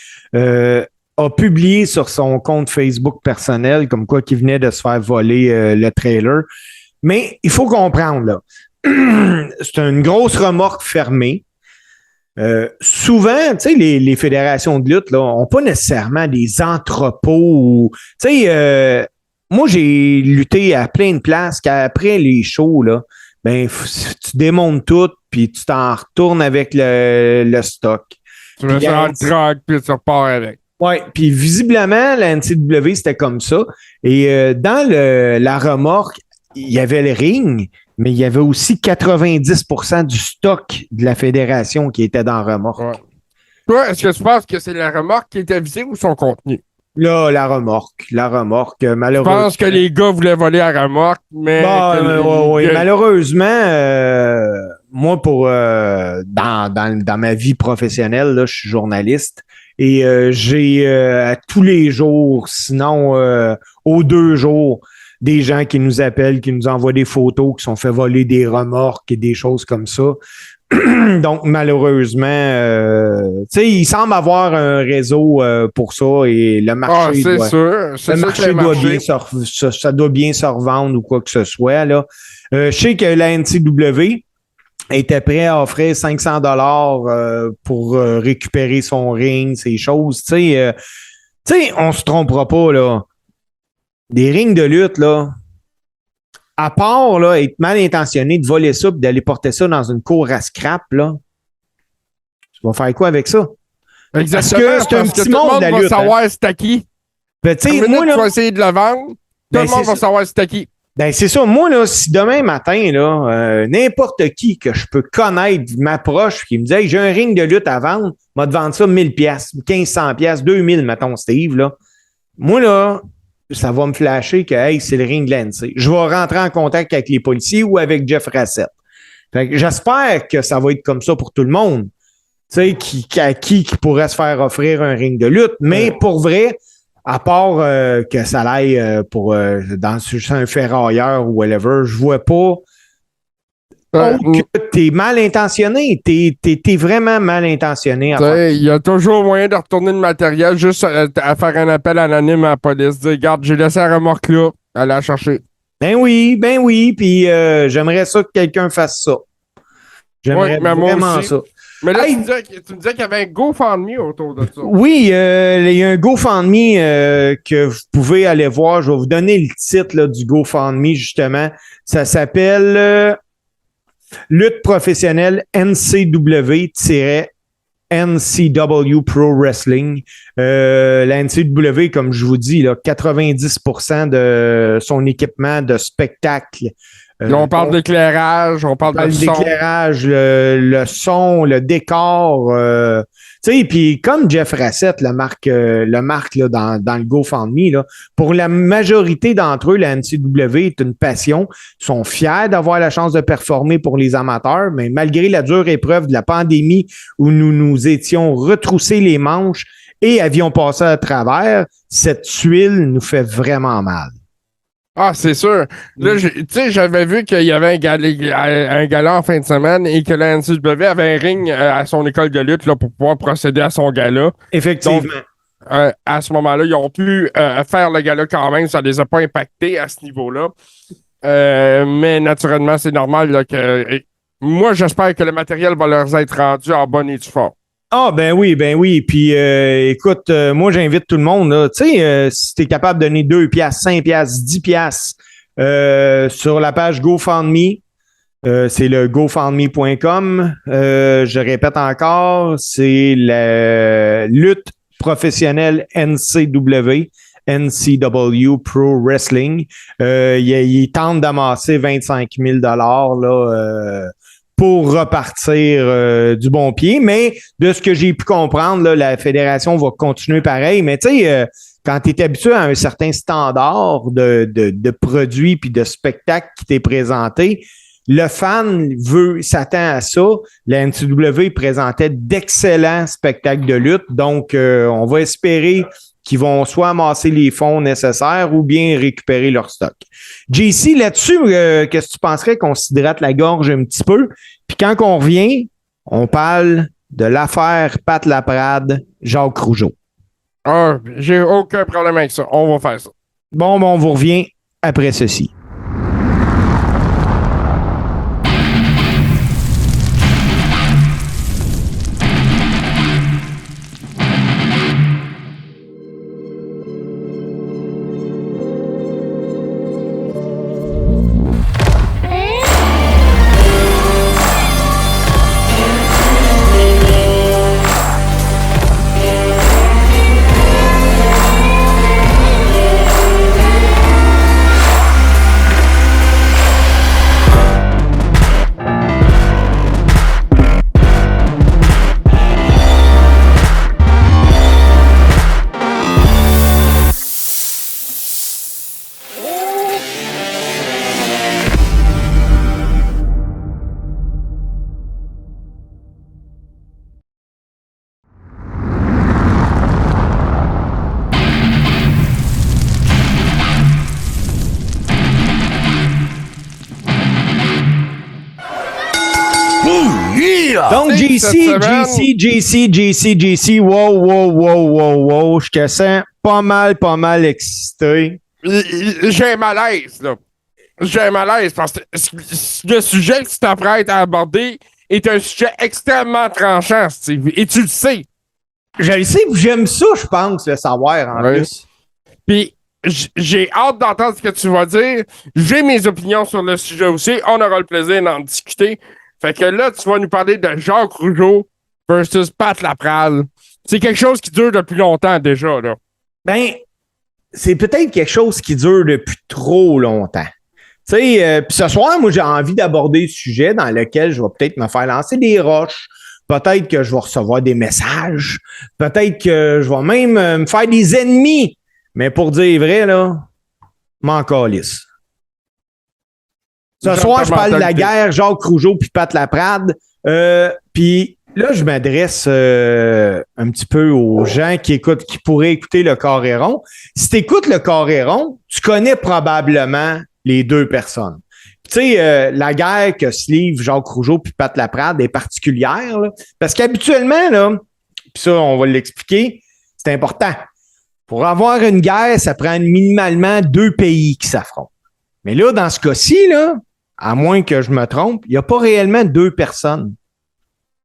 a publié sur son compte Facebook personnel comme quoi qu'il venait de se faire voler le trailer. Mais il faut comprendre, là, c'est une grosse remorque fermée. Souvent, tu sais, les fédérations de lutte, là, ont pas nécessairement des entrepôts. Tu sais, moi, j'ai lutté à plein de places qu'après les shows, là, ben, tu démontes tout, puis tu t'en retournes avec le stock. Tu mets ça en troc, puis tu repars avec. Oui, puis visiblement, la NCW, c'était comme ça. Et dans la remorque, il y avait le ring, mais il y avait aussi 90% du stock de la fédération qui était dans la remorque. Ouais. Toi, est-ce que tu penses que c'est la remorque qui était visée ou son contenu? Là, la remorque, malheureusement. Je pense que les gars voulaient voler la remorque, mais... Malheureusement, moi, dans ma vie professionnelle, là, je suis journaliste et j'ai à tous les jours, sinon aux 2 jours, des gens qui nous appellent, qui nous envoient des photos, qui sont fait voler des remorques et des choses comme ça. Donc, malheureusement, tu sais, il semble avoir un réseau pour ça et le marché ça doit bien se revendre ou quoi que ce soit. Là. Je sais que la NCW était prêt à offrir 500 $ pour récupérer son ring, ces choses. Tu sais, on se trompera pas, là. Des rings de lutte, là, à part là, être mal intentionné de voler ça et d'aller porter ça dans une cour à scrap, là, tu vas faire quoi avec ça? Exactement, parce que c'est un petit monde, la lutte. Va savoir c'est à qui. Ben, moi, là, tu vas essayer de le vendre, tout le monde va savoir c'est à qui. Ben, c'est ça. Moi, là, si demain matin, là, n'importe qui que je peux connaître m'approche et me dit hey, j'ai un ring de lutte à vendre, m'a te vendre ça 1000$, 1500$, 2000$, mettons, Steve, là. Moi, là, ça va me flasher que hey, c'est le ring de l'ANC. Je vais rentrer en contact avec les policiers ou avec Jeff Rassett. Fait que j'espère que ça va être comme ça pour tout le monde. Tu sais, qui pourrait se faire offrir un ring de lutte. Mais pour vrai, à part que ça aille pour dans un ferrailleur ou whatever, je vois pas que t'es mal intentionné. T'es vraiment mal intentionné. Il y a toujours moyen de retourner le matériel juste à faire un appel anonyme à la police. Dire, regarde, j'ai laissé la remorque là, allez la chercher. Ben oui. Puis j'aimerais ça que quelqu'un fasse ça. J'aimerais vraiment ça. Mais là, tu me disais qu'il y avait un GoFundMe autour de ça. Oui, il y a un GoFundMe que vous pouvez aller voir. Je vais vous donner le titre là, du GoFundMe, justement. Ça s'appelle Lutte professionnelle NCW-NCW Pro Wrestling. La NCW, comme je vous dis, là, 90% de son équipement de spectacle. Là, on parle d'éclairage, on parle de son. L'éclairage, le son, le décor. Tu sais, puis comme Jeff Rassett le marque là, dans le GoFundMe, là, pour la majorité d'entre eux, la NCW est une passion. Ils sont fiers d'avoir la chance de performer pour les amateurs, mais malgré la dure épreuve de la pandémie où nous étions retroussés les manches et avions passé à travers, cette tuile nous fait vraiment mal. Ah, c'est sûr. Là, tu sais, j'avais vu qu'il y avait un gala en fin de semaine et que la NCW avait un ring à son école de lutte là, pour pouvoir procéder à son gala. Effectivement. Donc, à ce moment-là, ils ont pu faire le gala quand même. Ça ne les a pas impactés à ce niveau-là. Mais naturellement, c'est normal là, que... moi, j'espère que le matériel va leur être rendu en bonne et due forme. Ah, ben oui. Puis, écoute, moi, j'invite tout le monde. Tu sais, si tu es capable de donner 2$, 5$, 10$ sur la page GoFundMe, c'est le GoFundMe.com. Je répète encore, c'est la lutte professionnelle NCW Pro Wrestling. Ils tentent d'amasser 25 000 $ là, pour repartir du bon pied. Mais de ce que j'ai pu comprendre, là, la fédération va continuer pareil. Mais tu sais, quand tu es habitué à un certain standard de produits puis de spectacles qui t'est présenté, le fan s'attend à ça. La NCW présentait d'excellents spectacles de lutte. Donc, on va espérer qu'ils vont soit amasser les fonds nécessaires ou bien récupérer leur stock. JC, là-dessus, qu'est-ce que tu penserais qu'on s'hydrate la gorge un petit peu? Puis quand on revient, on parle de l'affaire Pat Laprade, Jacques Rougeau. Ah, j'ai aucun problème avec ça. On va faire ça. Bon, on vous revient après ceci. Donc, Cette semaine- JC, wow, je te sens pas mal excité. J'ai un malaise, là. J'ai un malaise parce que le sujet que tu t'apprêtes à aborder est un sujet extrêmement tranchant, Steve. Et tu le sais. Je le sais, j'aime ça, je pense, le savoir en plus. Puis, j'ai hâte d'entendre ce que tu vas dire. J'ai mes opinions sur le sujet aussi. On aura le plaisir d'en discuter. Fait que là, tu vas nous parler de Jacques Rougeau versus Pat Laprade. C'est quelque chose qui dure depuis longtemps déjà, là. Ben, c'est peut-être quelque chose qui dure depuis trop longtemps. Tu sais, puis ce soir, moi, j'ai envie d'aborder ce sujet dans lequel je vais peut-être me faire lancer des roches. Peut-être que je vais recevoir des messages. Peut-être que je vais même me faire des ennemis. Mais pour dire vrai, là, m'en calisse. Ce soir, je parle de la guerre, Jacques Rougeau puis Pat Laprade. Puis là, je m'adresse un petit peu aux gens qui pourraient écouter le Carré rond. Si tu écoutes le Carré rond, tu connais probablement les deux personnes. Tu sais, la guerre que se livrent Jacques Rougeau puis Pat Laprade est particulière, là, parce qu'habituellement, là, puis ça, on va l'expliquer, c'est important. Pour avoir une guerre, ça prend minimalement 2 pays qui s'affrontent. Mais là, dans ce cas-ci, là, à moins que je me trompe, il n'y a pas réellement 2 personnes.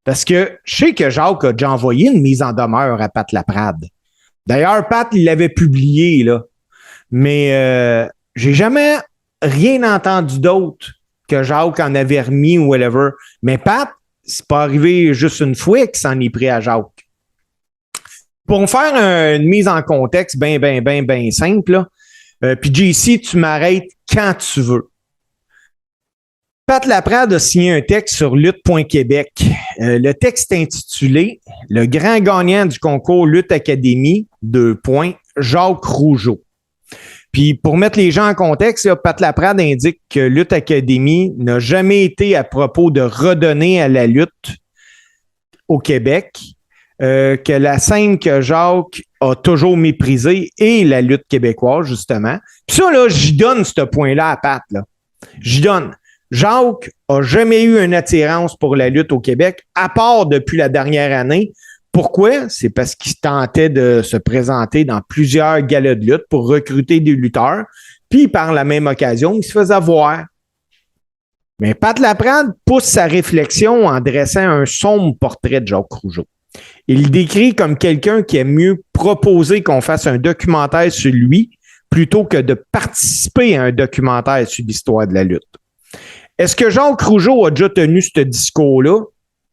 Parce que je sais que Jacques a déjà envoyé une mise en demeure à Pat Laprade. D'ailleurs, Pat, il l'avait publié, là. Mais j'ai jamais rien entendu d'autre que Jacques en avait remis ou whatever. Mais Pat, c'est pas arrivé juste une fois qu'il s'en est pris à Jacques. Pour me faire une mise en contexte bien simple, puis JC, tu m'arrêtes quand tu veux. Pat Laprade a signé un texte sur Lutte.Québec. Le texte est intitulé « Le grand gagnant du concours Lutte Académie, Jacques Rougeau ». Puis pour mettre les gens en contexte, là, Pat Laprade indique que Lutte Académie n'a jamais été à propos de redonner à la lutte au Québec, que la scène que Jacques a toujours méprisée est la lutte québécoise, justement. Puis ça, là, j'y donne ce point-là à Pat, là. J'y donne. Jacques a jamais eu une attirance pour la lutte au Québec, à part depuis la dernière année. Pourquoi? C'est parce qu'il tentait de se présenter dans plusieurs galas de lutte pour recruter des lutteurs. Puis, par la même occasion, il se faisait voir. Mais Pat Laprade pousse sa réflexion en dressant un sombre portrait de Jacques Rougeau. Il le décrit comme quelqu'un qui aime mieux proposer qu'on fasse un documentaire sur lui plutôt que de participer à un documentaire sur l'histoire de la lutte. Est-ce que Jacques Rougeau a déjà tenu ce discours-là?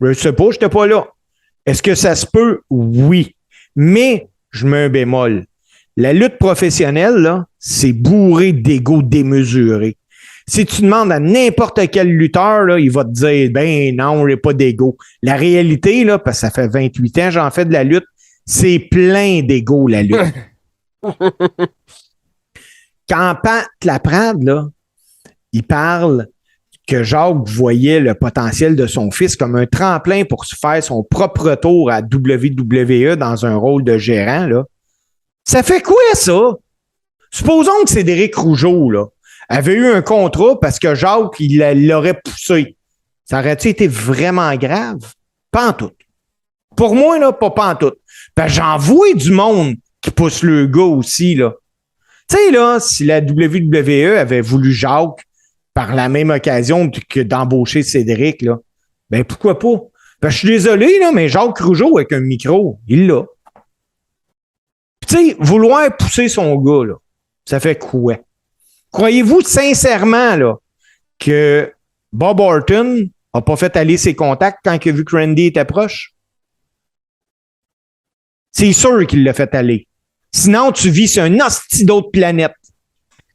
Je ne sais pas, je n'étais pas là. Est-ce que ça se peut? Oui. Mais je mets un bémol. La lutte professionnelle, là, c'est bourré d'ego démesuré. Si tu demandes à n'importe quel lutteur, là, il va te dire, ben non, j'ai pas d'ego. La réalité, là, parce que ça fait 28 ans que j'en fais de la lutte, c'est plein d'ego, la lutte. Quand Pat Laprade, là, il parle que Jacques voyait le potentiel de son fils comme un tremplin pour se faire son propre retour à WWE dans un rôle de gérant, là. Ça fait quoi, ça? Supposons que Cédric Rougeau, là, avait eu un contrat parce que Jacques, il l'aurait poussé. Ça aurait-tu été vraiment grave? Pas en tout. Pour moi, là, pas en tout. Parce que j'en vois du monde qui pousse le gars aussi, là. Tu sais, là, si la WWE avait voulu Jacques par la même occasion que d'embaucher Cédric, là, ben pourquoi pas? Ben, je suis désolé, là, mais Jacques Rougeau avec un micro, il l'a. Tu sais, vouloir pousser son gars, là, ça fait quoi? Croyez-vous sincèrement là, que Bob Orton n'a pas fait aller ses contacts quand il a vu que Randy était proche? C'est sûr qu'il l'a fait aller. Sinon, tu vis sur un hostie d'autre planète.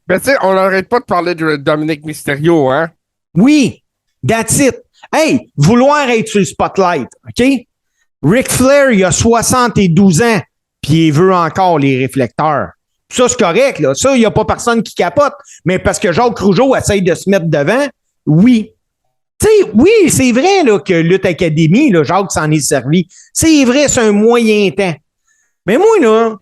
Ben, tu sais, on n'arrête pas de parler de Dominique Mysterio, hein? Oui, that's it. Hey, vouloir être sur le spotlight, OK? Ric Flair, il a 72 ans, puis il veut encore les réflecteurs. Ça, c'est correct, là. Ça, il n'y a pas personne qui capote. Mais parce que Jacques Rougeau essaye de se mettre devant, oui. Tu sais, oui, c'est vrai là, que Lutte Académie, là, Jacques s'en est servi. C'est vrai, c'est un moyen temps. Mais moi, là,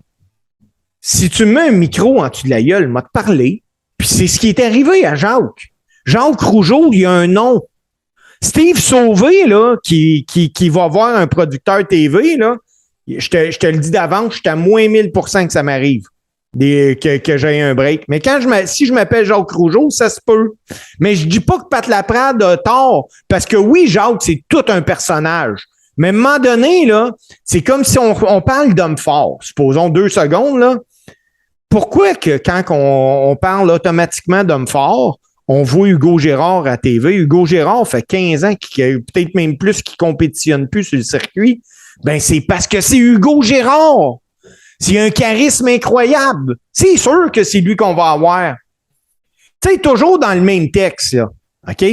si tu me mets un micro en dessous de la gueule, m'a te parler, puis c'est ce qui est arrivé à Jacques. Jacques Rougeau, il a un nom. Steve Sauvé, là, qui va voir un producteur TV, là, je te le dis d'avance, je suis à moins 1000% que ça m'arrive. Que j'ai un break. Mais si je m'appelle Jacques Rougeau, ça se peut. Mais je dis pas que Pat Laprade a tort, parce que oui, Jacques, c'est tout un personnage. Mais à un moment donné, là, c'est comme si on parle d'homme fort. Supposons 2 secondes, là. Pourquoi que quand on parle automatiquement d'homme fort, on voit Hugo Girard à TV? Hugo Girard fait 15 ans, peut-être même plus, qu'il compétitionne plus sur le circuit. Ben, c'est parce que c'est Hugo Girard. C'est un charisme incroyable. C'est sûr que c'est lui qu'on va avoir. Tu sais, toujours dans le même texte, là. OK?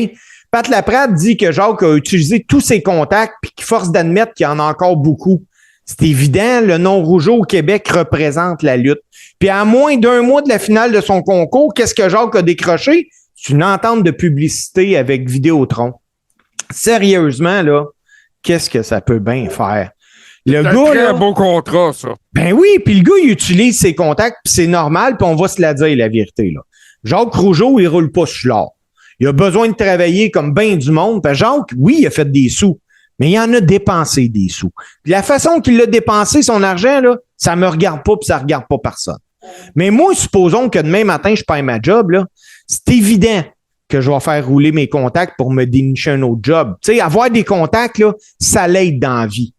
Pat Laprade dit que Jacques a utilisé tous ses contacts puis qu'il force d'admettre qu'il y en a encore beaucoup. C'est évident, le nom Rougeau au Québec représente la lutte. Puis à moins d'1 mois de la finale de son concours, qu'est-ce que Jacques a décroché? C'est une entente de publicité avec Vidéotron. Sérieusement, là, qu'est-ce que ça peut bien faire? C'est un très beau contrat, ça. Ben oui, puis le gars, il utilise ses contacts, puis c'est normal, puis on va se la dire, la vérité, là. Jacques Rougeau, il roule pas sur l'or. Il a besoin de travailler comme bien du monde. Puis Jacques, oui, il a fait des sous, mais il en a dépensé des sous. Puis la façon qu'il a dépensé son argent, là, ça me regarde pas, puis ça regarde pas personne. Mais moi, supposons que demain matin, je perds ma job, là, c'est évident que je vais faire rouler mes contacts pour me dénicher un autre job. Tu sais, avoir des contacts, là, ça l'aide dans la vie.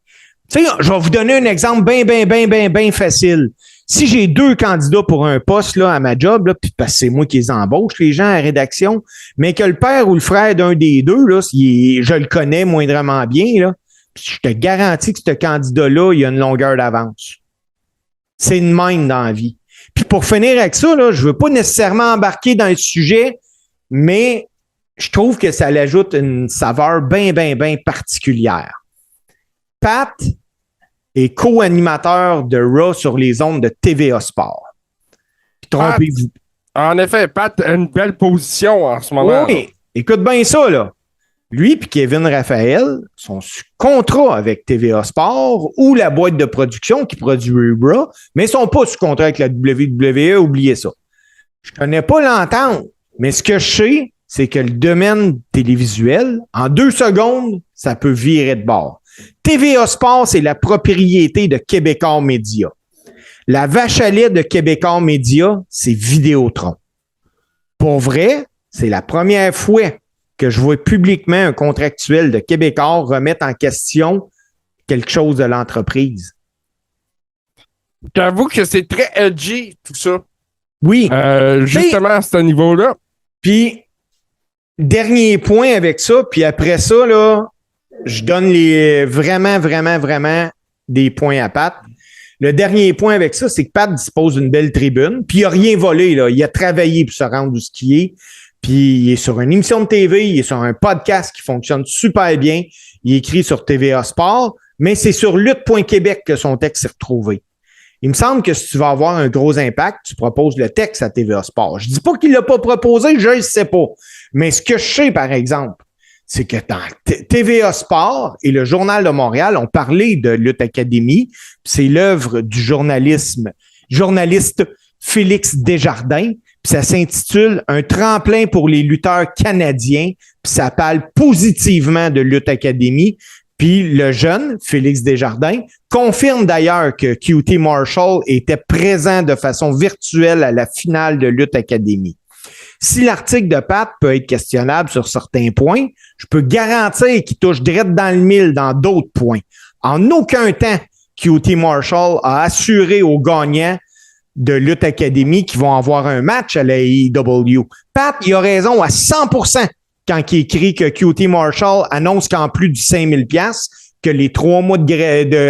Tu sais, je vais vous donner un exemple bien facile. Si j'ai 2 candidats pour un poste là, à ma job, là, puis parce que c'est moi qui les embauche, les gens à la rédaction, mais que le père ou le frère d'un des deux, là, je le connais moindrement bien, là, puis je te garantis que ce candidat-là, il a une longueur d'avance. C'est une même dans la vie. Puis pour finir avec ça, là, je veux pas nécessairement embarquer dans le sujet, mais je trouve que ça l'ajoute une saveur bien particulière. Pat est co-animateur de Raw sur les ondes de TVA Sport. Trompez-vous. En effet, Pat a une belle position en ce moment. Oui, écoute bien ça, là. Lui et Kevin Raphaël sont sous contrat avec TVA Sport ou la boîte de production qui produit Raw, mais ils ne sont pas sous contrat avec la WWE, oubliez ça. Je ne connais pas l'entente, mais ce que je sais, c'est que le domaine télévisuel, en 2 secondes, ça peut virer de bord. TVA Sport, c'est la propriété de Québécois Média. La vache à lait de Québécois Média, c'est Vidéotron. Pour vrai, c'est la première fois que je vois publiquement un contractuel de Québécois remettre en question quelque chose de l'entreprise. J'avoue que c'est très edgy, tout ça. Oui. Justement, à ce niveau-là. Puis, dernier point avec ça, puis après ça, là, je donne vraiment des points à Pat. Le dernier point avec ça, c'est que Pat dispose d'une belle tribune, puis il n'a rien volé, là. Il a travaillé pour se rendre où ce qu'il est. Puis il est sur une émission de TV, il est sur un podcast qui fonctionne super bien. Il est écrit sur TVA Sport, mais c'est sur lutte.québec que son texte s'est retrouvé. Il me semble que si tu vas avoir un gros impact, tu proposes le texte à TVA Sport. Je dis pas qu'il l'a pas proposé, je ne sais pas. Mais ce que je sais, par exemple, c'est que dans TVA Sport et le Journal de Montréal ont parlé de Lutte Académie. C'est l'œuvre du journaliste Félix Desjardins. Puis ça s'intitule « Un tremplin pour les lutteurs canadiens ». Puis ça parle positivement de Lutte Académie. Puis le jeune, Félix Desjardins, confirme d'ailleurs que QT Marshall était présent de façon virtuelle à la finale de Lutte Académie. Si l'article de Pat peut être questionnable sur certains points, je peux garantir qu'il touche direct dans le mille dans d'autres points. En aucun temps, QT Marshall a assuré aux gagnants de Lutte Académie qui vont avoir un match à la AEW. Pat, il a raison à 100% quand il écrit que QT Marshall annonce qu'en plus du 5000 $, que les 3 mois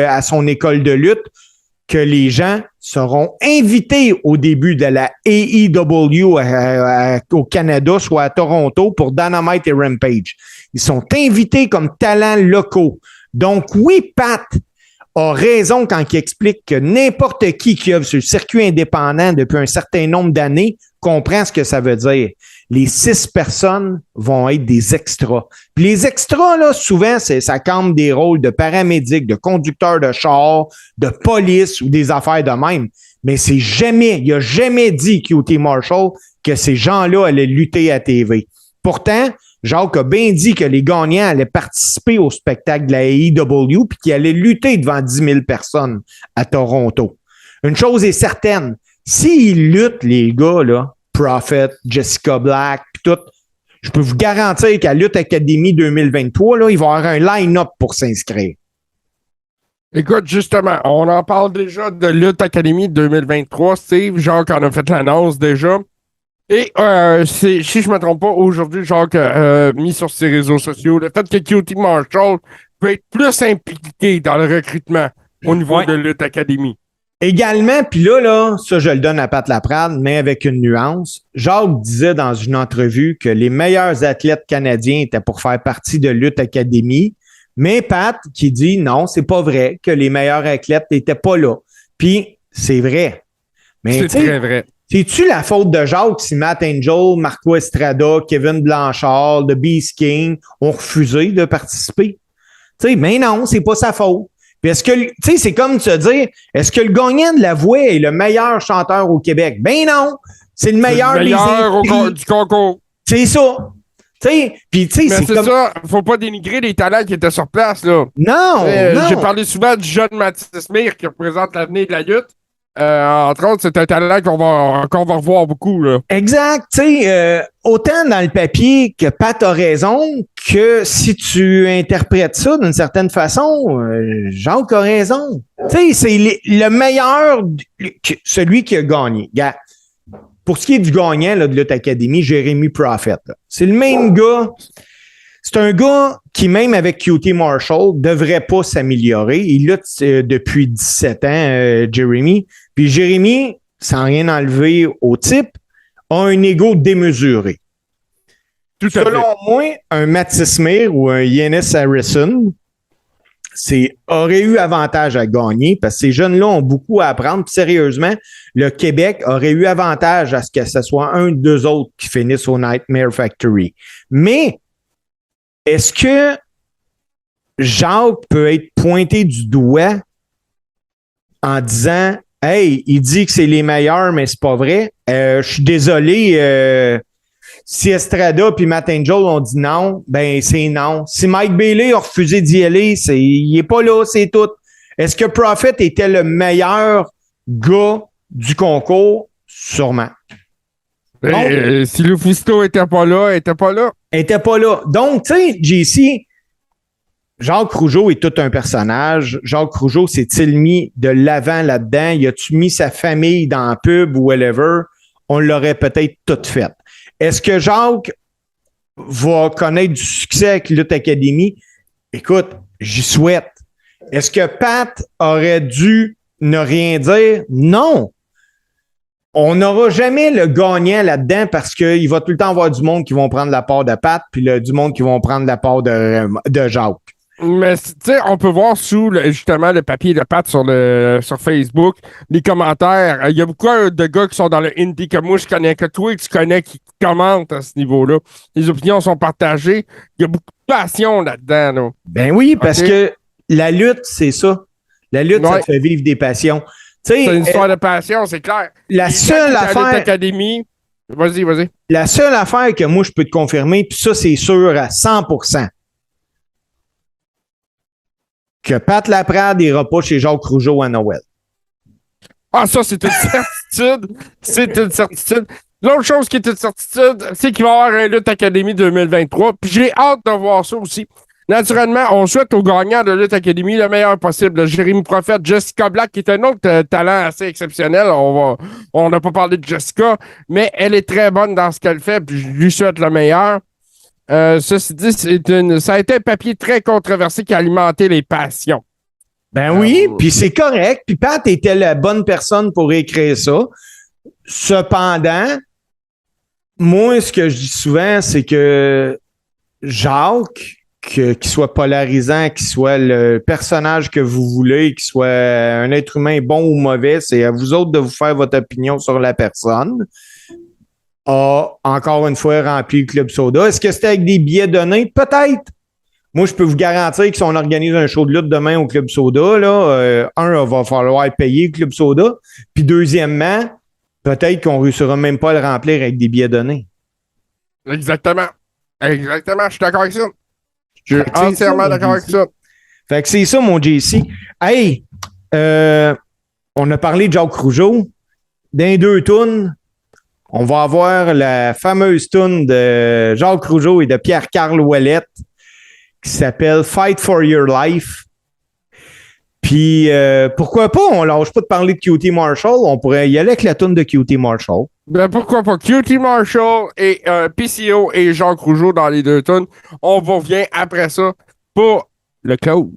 à son école de lutte, que les gens seront invités au début de la AEW au Canada, soit à Toronto, pour Dynamite et Rampage. Ils sont invités comme talents locaux. Donc oui, Pat a raison quand il explique que n'importe qui œuvre sur le circuit indépendant depuis un certain nombre d'années comprend ce que ça veut dire. Les 6 personnes vont être des extras. Puis les extras, là, souvent, ça campe des rôles de paramédic, de conducteur de char, de police ou des affaires de même. Mais il n'a jamais dit QT Marshall que ces gens-là allaient lutter à TV. Pourtant, Jacques a bien dit que les gagnants allaient participer au spectacle de la AEW puis qu'ils allaient lutter devant 10 000 personnes à Toronto. Une chose est certaine, s'ils luttent, les gars, là, Prophet, Jessica Black, puis tout, je peux vous garantir qu'à Lutte Academy 2023, là, il va y avoir un line-up pour s'inscrire. Écoute, justement, on en parle déjà de Lutte Academy 2023. Steve, Jacques en a fait l'annonce déjà. Et si je ne me trompe pas, aujourd'hui, Jacques a mis sur ses réseaux sociaux le fait que QT Marshall peut être plus impliqué dans le recrutement au niveau de Lutte Academy. Également, puis là, ça, je le donne à Pat Laprade, mais avec une nuance. Jacques disait dans une entrevue que les meilleurs athlètes canadiens étaient pour faire partie de Lutte Academy, mais Pat qui dit non, c'est pas vrai, que les meilleurs athlètes n'étaient pas là. Puis, c'est vrai. Mais c'est très vrai. C'est-tu la faute de Jacques si Matt Angel, Marco Estrada, Kevin Blanchard, The Beast King ont refusé de participer? Tu sais, mais non, c'est pas sa faute. Puis est-ce que, tu sais, c'est comme se dire, est-ce que le gagnant de la voix est le meilleur chanteur au Québec? Ben non! C'est le meilleur du concours. C'est ça. Tu sais, puis tu sais, c'est comme... ça, faut pas dénigrer les talents qui étaient sur place, là. Non! J'ai parlé souvent du jeune Mathis Mir qui représente l'avenir de la lutte. Entre autres, c'est un talent qu'on va revoir beaucoup, là. Exact. Tu sais, autant dans le papier que Pat a raison, que si tu interprètes ça d'une certaine façon, Jacques a raison. Tu sais, c'est le meilleur, celui qui a gagné. Regarde, pour ce qui est du gagnant là, de Lutte Academy, Jérémy Prophet. C'est le même gars. C'est un gars qui, même avec QT Marshall, devrait pas s'améliorer. Il lutte depuis 17 ans, Jérémy. Puis Jérémy, sans rien enlever au type, a un ego démesuré. Selon moi, un Mathis Mir ou un Yannis Harrison aurait eu avantage à gagner parce que ces jeunes-là ont beaucoup à apprendre. Puis sérieusement, le Québec aurait eu avantage à ce que ce soit un d'eux autres qui finissent au Nightmare Factory. Mais est-ce que Jacques peut être pointé du doigt en disant « Hey, il dit que c'est les meilleurs, mais c'est pas vrai. Je suis désolé. Si Estrada puis Matt Angel ont dit non, ben c'est non. Si Mike Bailey a refusé d'y aller, il est pas là, c'est tout. Est-ce que Prophet était le meilleur gars du concours? Sûrement. Si Lufisto était pas là, était pas là. Était pas là. Donc, tu sais, JC, Jacques Rougeau est tout un personnage. Jacques Rougeau s'est-il mis de l'avant là-dedans? Y a-tu mis sa famille dans la pub ou whatever? On l'aurait peut-être tout fait. Est-ce que Jacques va connaître du succès avec Lutte Academy? Écoute, j'y souhaite. Est-ce que Pat aurait dû ne rien dire? Non. On n'aura jamais le gagnant là-dedans parce qu'il va tout le temps avoir du monde qui vont prendre la part de Pat puis du monde qui vont prendre la part de Jacques. Mais tu sais, on peut voir sous justement le papier de Pat sur Facebook, les commentaires. Il y a beaucoup de gars qui sont dans le indie que moi je connais, que toi tu connais, qui commentent à ce niveau-là. Les opinions sont partagées. Il y a beaucoup de passion là-dedans. Là. Ben oui, parce que la lutte, c'est ça. La lutte, ça te fait vivre des passions. C'est une histoire de passion, c'est clair. La seule affaire. Académie. Vas-y. La seule affaire que moi je peux te confirmer, puis ça, c'est sûr à 100%. Que Pat Laprade n'ira pas chez Jacques Rougeau à Noël. Ah, ça, c'est une certitude. C'est une certitude. L'autre chose qui est une certitude, c'est qu'il va y avoir un Lutte Academy 2023. Puis j'ai hâte de voir ça aussi. Naturellement, on souhaite aux gagnants de Lutte Academy le meilleur possible. Jérémy Prophet, Jessica Black, qui est un autre talent assez exceptionnel. On n'a pas parlé de Jessica, mais elle est très bonne dans ce qu'elle fait. Puis je lui souhaite le meilleur. Ceci dit, ça a été un papier très controversé qui a alimenté les passions. Ben oui, puis c'est correct. Puis Pat était la bonne personne pour écrire ça. Cependant, moi, ce que je dis souvent, c'est que Jacques, qu'il soit polarisant, qu'il soit le personnage que vous voulez, qu'il soit un être humain bon ou mauvais, c'est à vous autres de vous faire votre opinion sur la personne. A encore une fois rempli le Club Soda. Est-ce que c'était avec des billets donnés? Peut-être. Moi, je peux vous garantir que si on organise un show de lutte demain au Club Soda, là, il va falloir payer le Club Soda. Puis deuxièmement, peut-être qu'on ne réussira même pas à le remplir avec des billets donnés. Exactement. Exactement, je suis d'accord avec ça. Je suis Fait que c'est entièrement ça, d'accord mon avec ça. Fait que c'est ça, mon JC. Hey, on a parlé de Jacques Rougeau. Dans les 2 tunes, on va avoir la fameuse tune de Jacques Rougeau et de Pierre-Carl Ouellette qui s'appelle Fight for Your Life. Puis, pourquoi pas, on lâche pas de parler de QT Marshall, on pourrait y aller avec la tune de QT Marshall. Ben pourquoi pas? QT Marshall et PCO et Jacques Rougeau dans les 2 tunes. On revient après ça pour le close.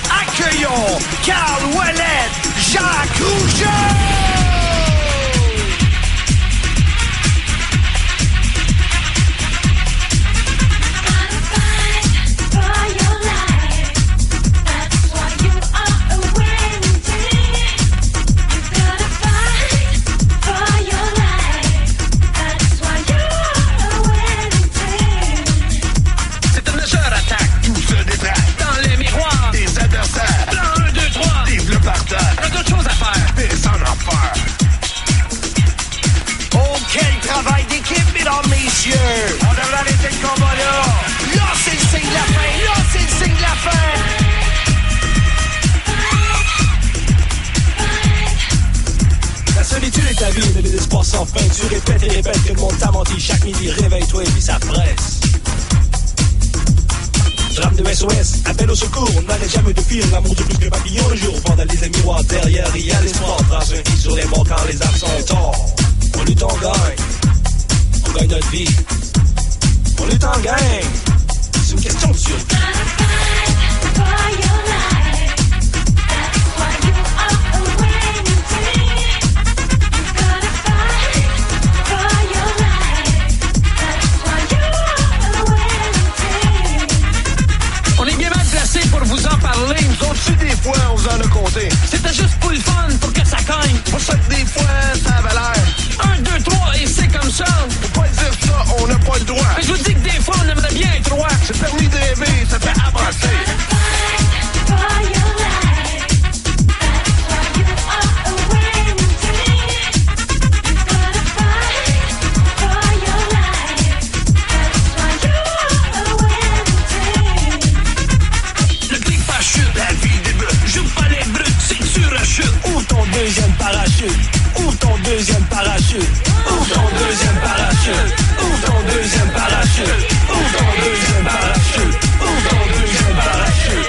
Accueillons Carl Ouellette, Jacques Rougeau! On devrait arrêter le combat là. Là, c'est le signe de la fin. Là, c'est le signe de la fin. La solitude est ta vie, de l'espoir sans fin. Tu répètes et répètes que le monde t'a menti. Chaque midi, réveille-toi et puis ça presse. Drame de SOS, appel au secours. On n'arrête jamais de fuir l'amour de plus que papillon. Le jour, vandalisme miroir derrière, il y a l'espoir. Trace un fil sur les morts quand les âmes sont torts. On lutte, on gagne. On gagne notre vie. On lutte en gang. C'est une question de survie. On est bien mal placé pour vous en parler. Nous autres, si des fois, on vous en a compté. C'était juste pour le fun, pour que ça cogne. Pour ça que des fois, ça avait l'air. 1, 2, 3, et c'est comme ça. Faut pas dire ça, on n'a pas le droit. Mais je vous dis que des fois, on aimerait bien être roi. C'est permis de rêver, ça fait avancer. deuxième parachute? Ouvre ton deuxième parachute. Ouvre ton deuxième parachute. Ouvre ton deuxième parachute. Ouvre ton deuxième parachute. Ouvre ton deuxième parachute.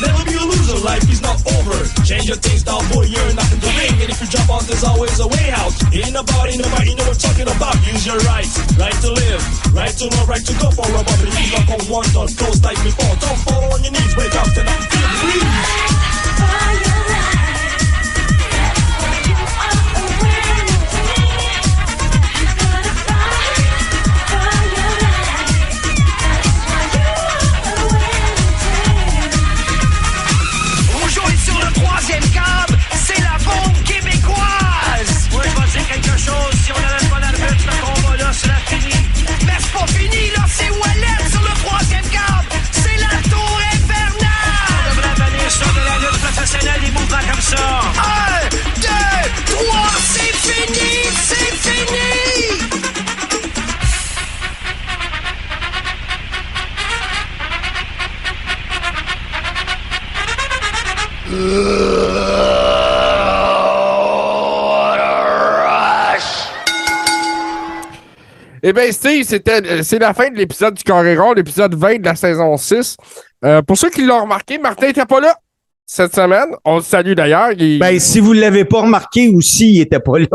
Never be a loser, life is not over. Change your things, star boy, you're not in the ring. And if you drop out, there's always a way out. Ain't nobody, nobody know what I'm talking about. Use your rights, right to live, right to know, right to go for a bubble. He's not on one, don't close like before. Don't fall on your knees, wake up, stand up, feel free. Aujourd'hui sur le troisième câble, c'est la bombe québécoise. Moi, je vais dire quelque chose. Si on n'avait pas l'arbitre, ce combat-là serait fini. Mais c'est pas fini, là. C'est Wallet sur le troisième câble. C'est la tour infernale. On devrait bannir ça de la lutte professionnelle, des mouvements comme ça. 1, 2, 3, c'est fini. C'est fini. Eh bien, Steve, c'est la fin de l'épisode du Coréron, l'épisode 20 de la saison 6. Pour ceux qui l'ont remarqué, Martin n'était pas là cette semaine. On le salue d'ailleurs. Ben, si vous ne l'avez pas remarqué aussi, il n'était pas là.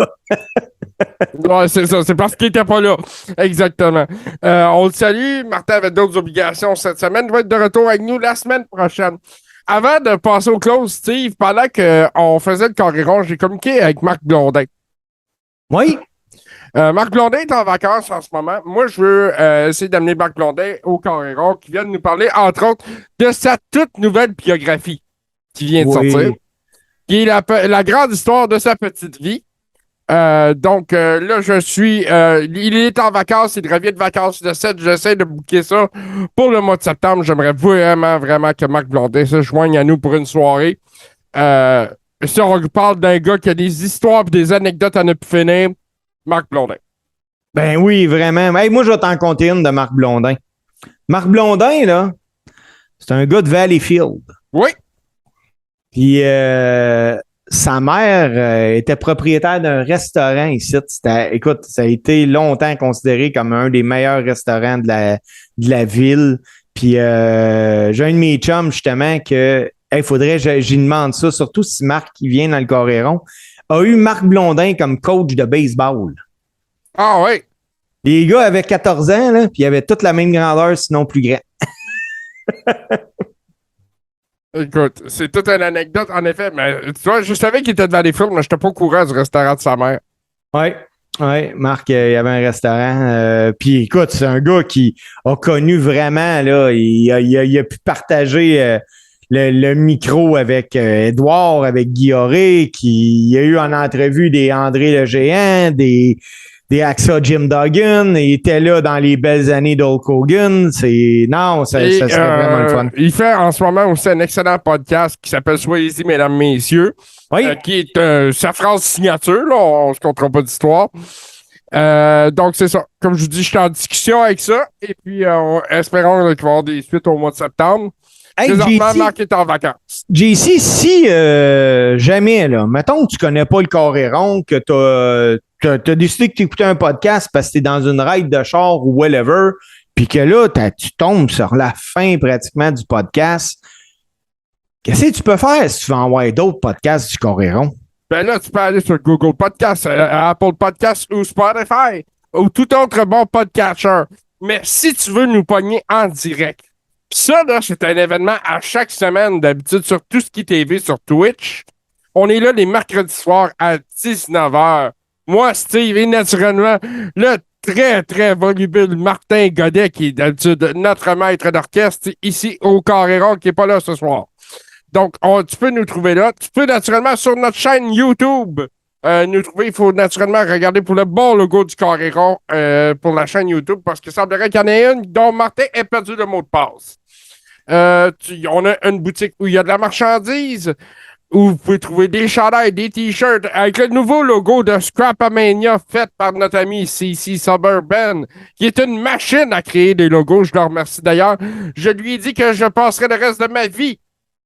Ouais, c'est ça. C'est parce qu'il n'était pas là. Exactement. On le salue. Martin avait d'autres obligations cette semaine. Il va être de retour avec nous la semaine prochaine. Avant de passer au close, Steve, pendant qu'on faisait le Coréron, j'ai communiqué avec Marc Blondin. Oui. Marc Blondin est en vacances en ce moment. Moi, je veux essayer d'amener Marc Blondin au Coréron qui vient de nous parler, entre autres, de sa toute nouvelle biographie qui vient de sortir, qui est la grande histoire de sa petite vie. Donc, là, il est en vacances, il revient de vacances le 7. J'essaie de booker ça pour le mois de septembre. J'aimerais vraiment, vraiment que Marc Blondin se joigne à nous pour une soirée. Si on parle d'un gars qui a des histoires et des anecdotes à ne plus finir, Marc Blondin. Ben oui, vraiment. Hey, moi, je vais t'en compter une de Marc Blondin. Marc Blondin, là, c'est un gars de Valleyfield. Oui. Puis sa mère était propriétaire d'un restaurant ici. Écoute, ça a été longtemps considéré comme un des meilleurs restaurants de la ville. Puis j'ai un de mes chums, justement, que il faudrait que j'y demande ça, surtout si Marc, qui vient dans le Coréron, a eu Marc Blondin comme coach de baseball. Ah oui. Les gars avaient 14 ans, là, puis ils avaient toute la même grandeur, sinon plus grand. Écoute, c'est toute une anecdote, en effet. Mais tu vois, je savais qu'il était devant les films, mais je n'étais pas au courant du restaurant de sa mère. Oui, Marc, il y avait un restaurant. Puis écoute, c'est un gars qui a connu vraiment, là, il a pu partager le micro avec Édouard, avec Guy Auré, il y a eu en entrevue des André le Géant, des Axa Jim Duggan, il était là dans les belles années d'Hulk Hogan. Ça serait vraiment le fun. Il fait en ce moment aussi un excellent podcast qui s'appelle Soyez-y, mesdames, messieurs, qui est sa phrase signature, là, on ne se comptera pas d'histoire. Donc, c'est ça. Comme je vous dis, je suis en discussion avec ça, et puis espérons qu'il va y avoir des suites au mois de septembre. Hey, présentement, Marc est en vacances. JC, si jamais, là, mettons que tu connais pas le Coréron, que t'as décidé que tu écoutais un podcast parce que t'es dans une ride de char ou whatever, puis que là, tu tombes sur la fin pratiquement du podcast, qu'est-ce que tu peux faire si tu veux envoyer d'autres podcasts du Coréron? Ben là, tu peux aller sur Google Podcasts, Apple Podcasts ou Spotify ou tout autre bon podcatcher. Mais si tu veux nous pogner en direct, ça, là, c'est un événement à chaque semaine, d'habitude, sur tout ce qui est TV, sur Twitch. On est là les mercredis soirs à 19h. Moi, Steve, et naturellement, le très, très volubile Martin Godet, qui est d'habitude notre maître d'orchestre ici au Coréron, qui n'est pas là ce soir. Donc, tu peux nous trouver là. Tu peux naturellement sur notre chaîne YouTube nous trouver. Il faut naturellement regarder pour le bon logo du Coréron pour la chaîne YouTube, parce qu'il semblerait qu'il y en ait une dont Martin ait perdu le mot de passe. On a une boutique où il y a de la marchandise, où vous pouvez trouver des chandails, des t-shirts avec le nouveau logo de Scrapamania fait par notre ami CC Suburban, qui est une machine à créer des logos. Je le remercie d'ailleurs. Je lui ai dit que je passerai le reste de ma vie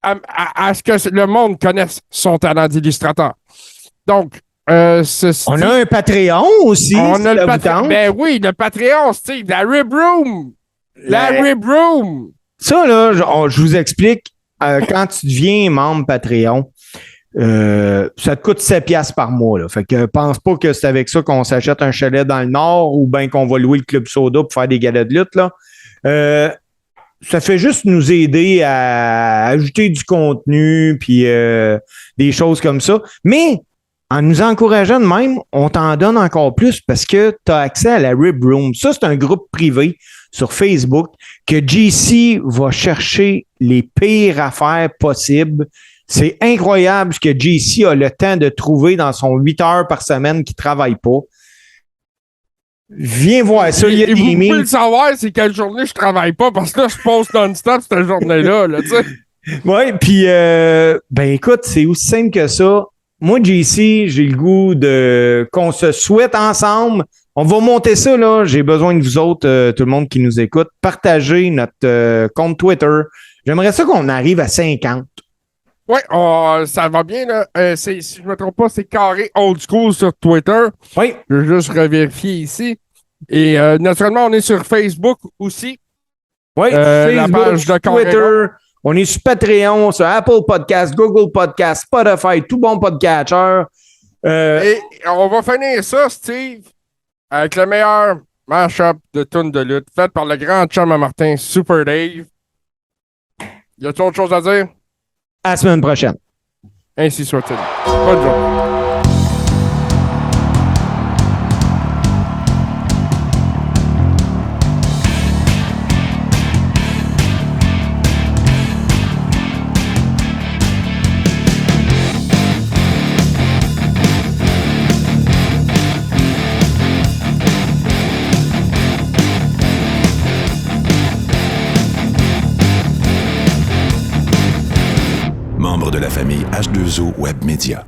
à ce que le monde connaisse son talent d'illustrateur. Donc, ceci... On a un Patreon aussi. On si a le ça vous Patreon. tente. Ben oui, le Patreon, Steve, la Rib Room. La Rib Room. Ça, là, je vous explique. Quand tu deviens membre Patreon, ça te coûte 7$ par mois. Là. Fait que pense pas que c'est avec ça qu'on s'achète un chalet dans le Nord ou bien qu'on va louer le Club Soda pour faire des galas de lutte. Là. Ça fait juste nous aider à ajouter du contenu puis des choses comme ça. Mais en nous encourageant de même, on t'en donne encore plus parce que tu as accès à la Rib Room. Ça, c'est un groupe privé sur Facebook que JC va chercher les pires affaires possibles. C'est incroyable ce que JC a le temps de trouver dans son 8 heures par semaine qu'il ne travaille pas. Viens voir ça. Il y a Et vous des pouvez memes. le savoir, c'est quelle journée je travaille pas, parce que là, je poste non-stop cette journée-là, là, tu sais. Oui, puis, ben écoute, c'est aussi simple que ça. Moi, JC, j'ai le goût qu'on se souhaite ensemble. On va monter ça, là. J'ai besoin de vous autres, tout le monde qui nous écoute. Partagez notre compte Twitter. J'aimerais ça qu'on arrive à 50. Oui, ça va bien, là. Si je ne me trompe pas, c'est carré old school sur Twitter. Oui. Je vais juste revérifier ici. Et naturellement, on est sur Facebook aussi. Oui, la Facebook, page de Twitter. Carré. On est sur Patreon, sur Apple Podcasts, Google Podcasts, Spotify, tout bon podcatcher. Et on va finir ça, Steve, avec le meilleur mashup de tunes de lutte fait par le grand chum à Martin, Super Dave. Y a-t-il autre chose à dire? À la semaine prochaine. Ainsi soit-il. Bonne journée. Membre de la famille H2O Web Media.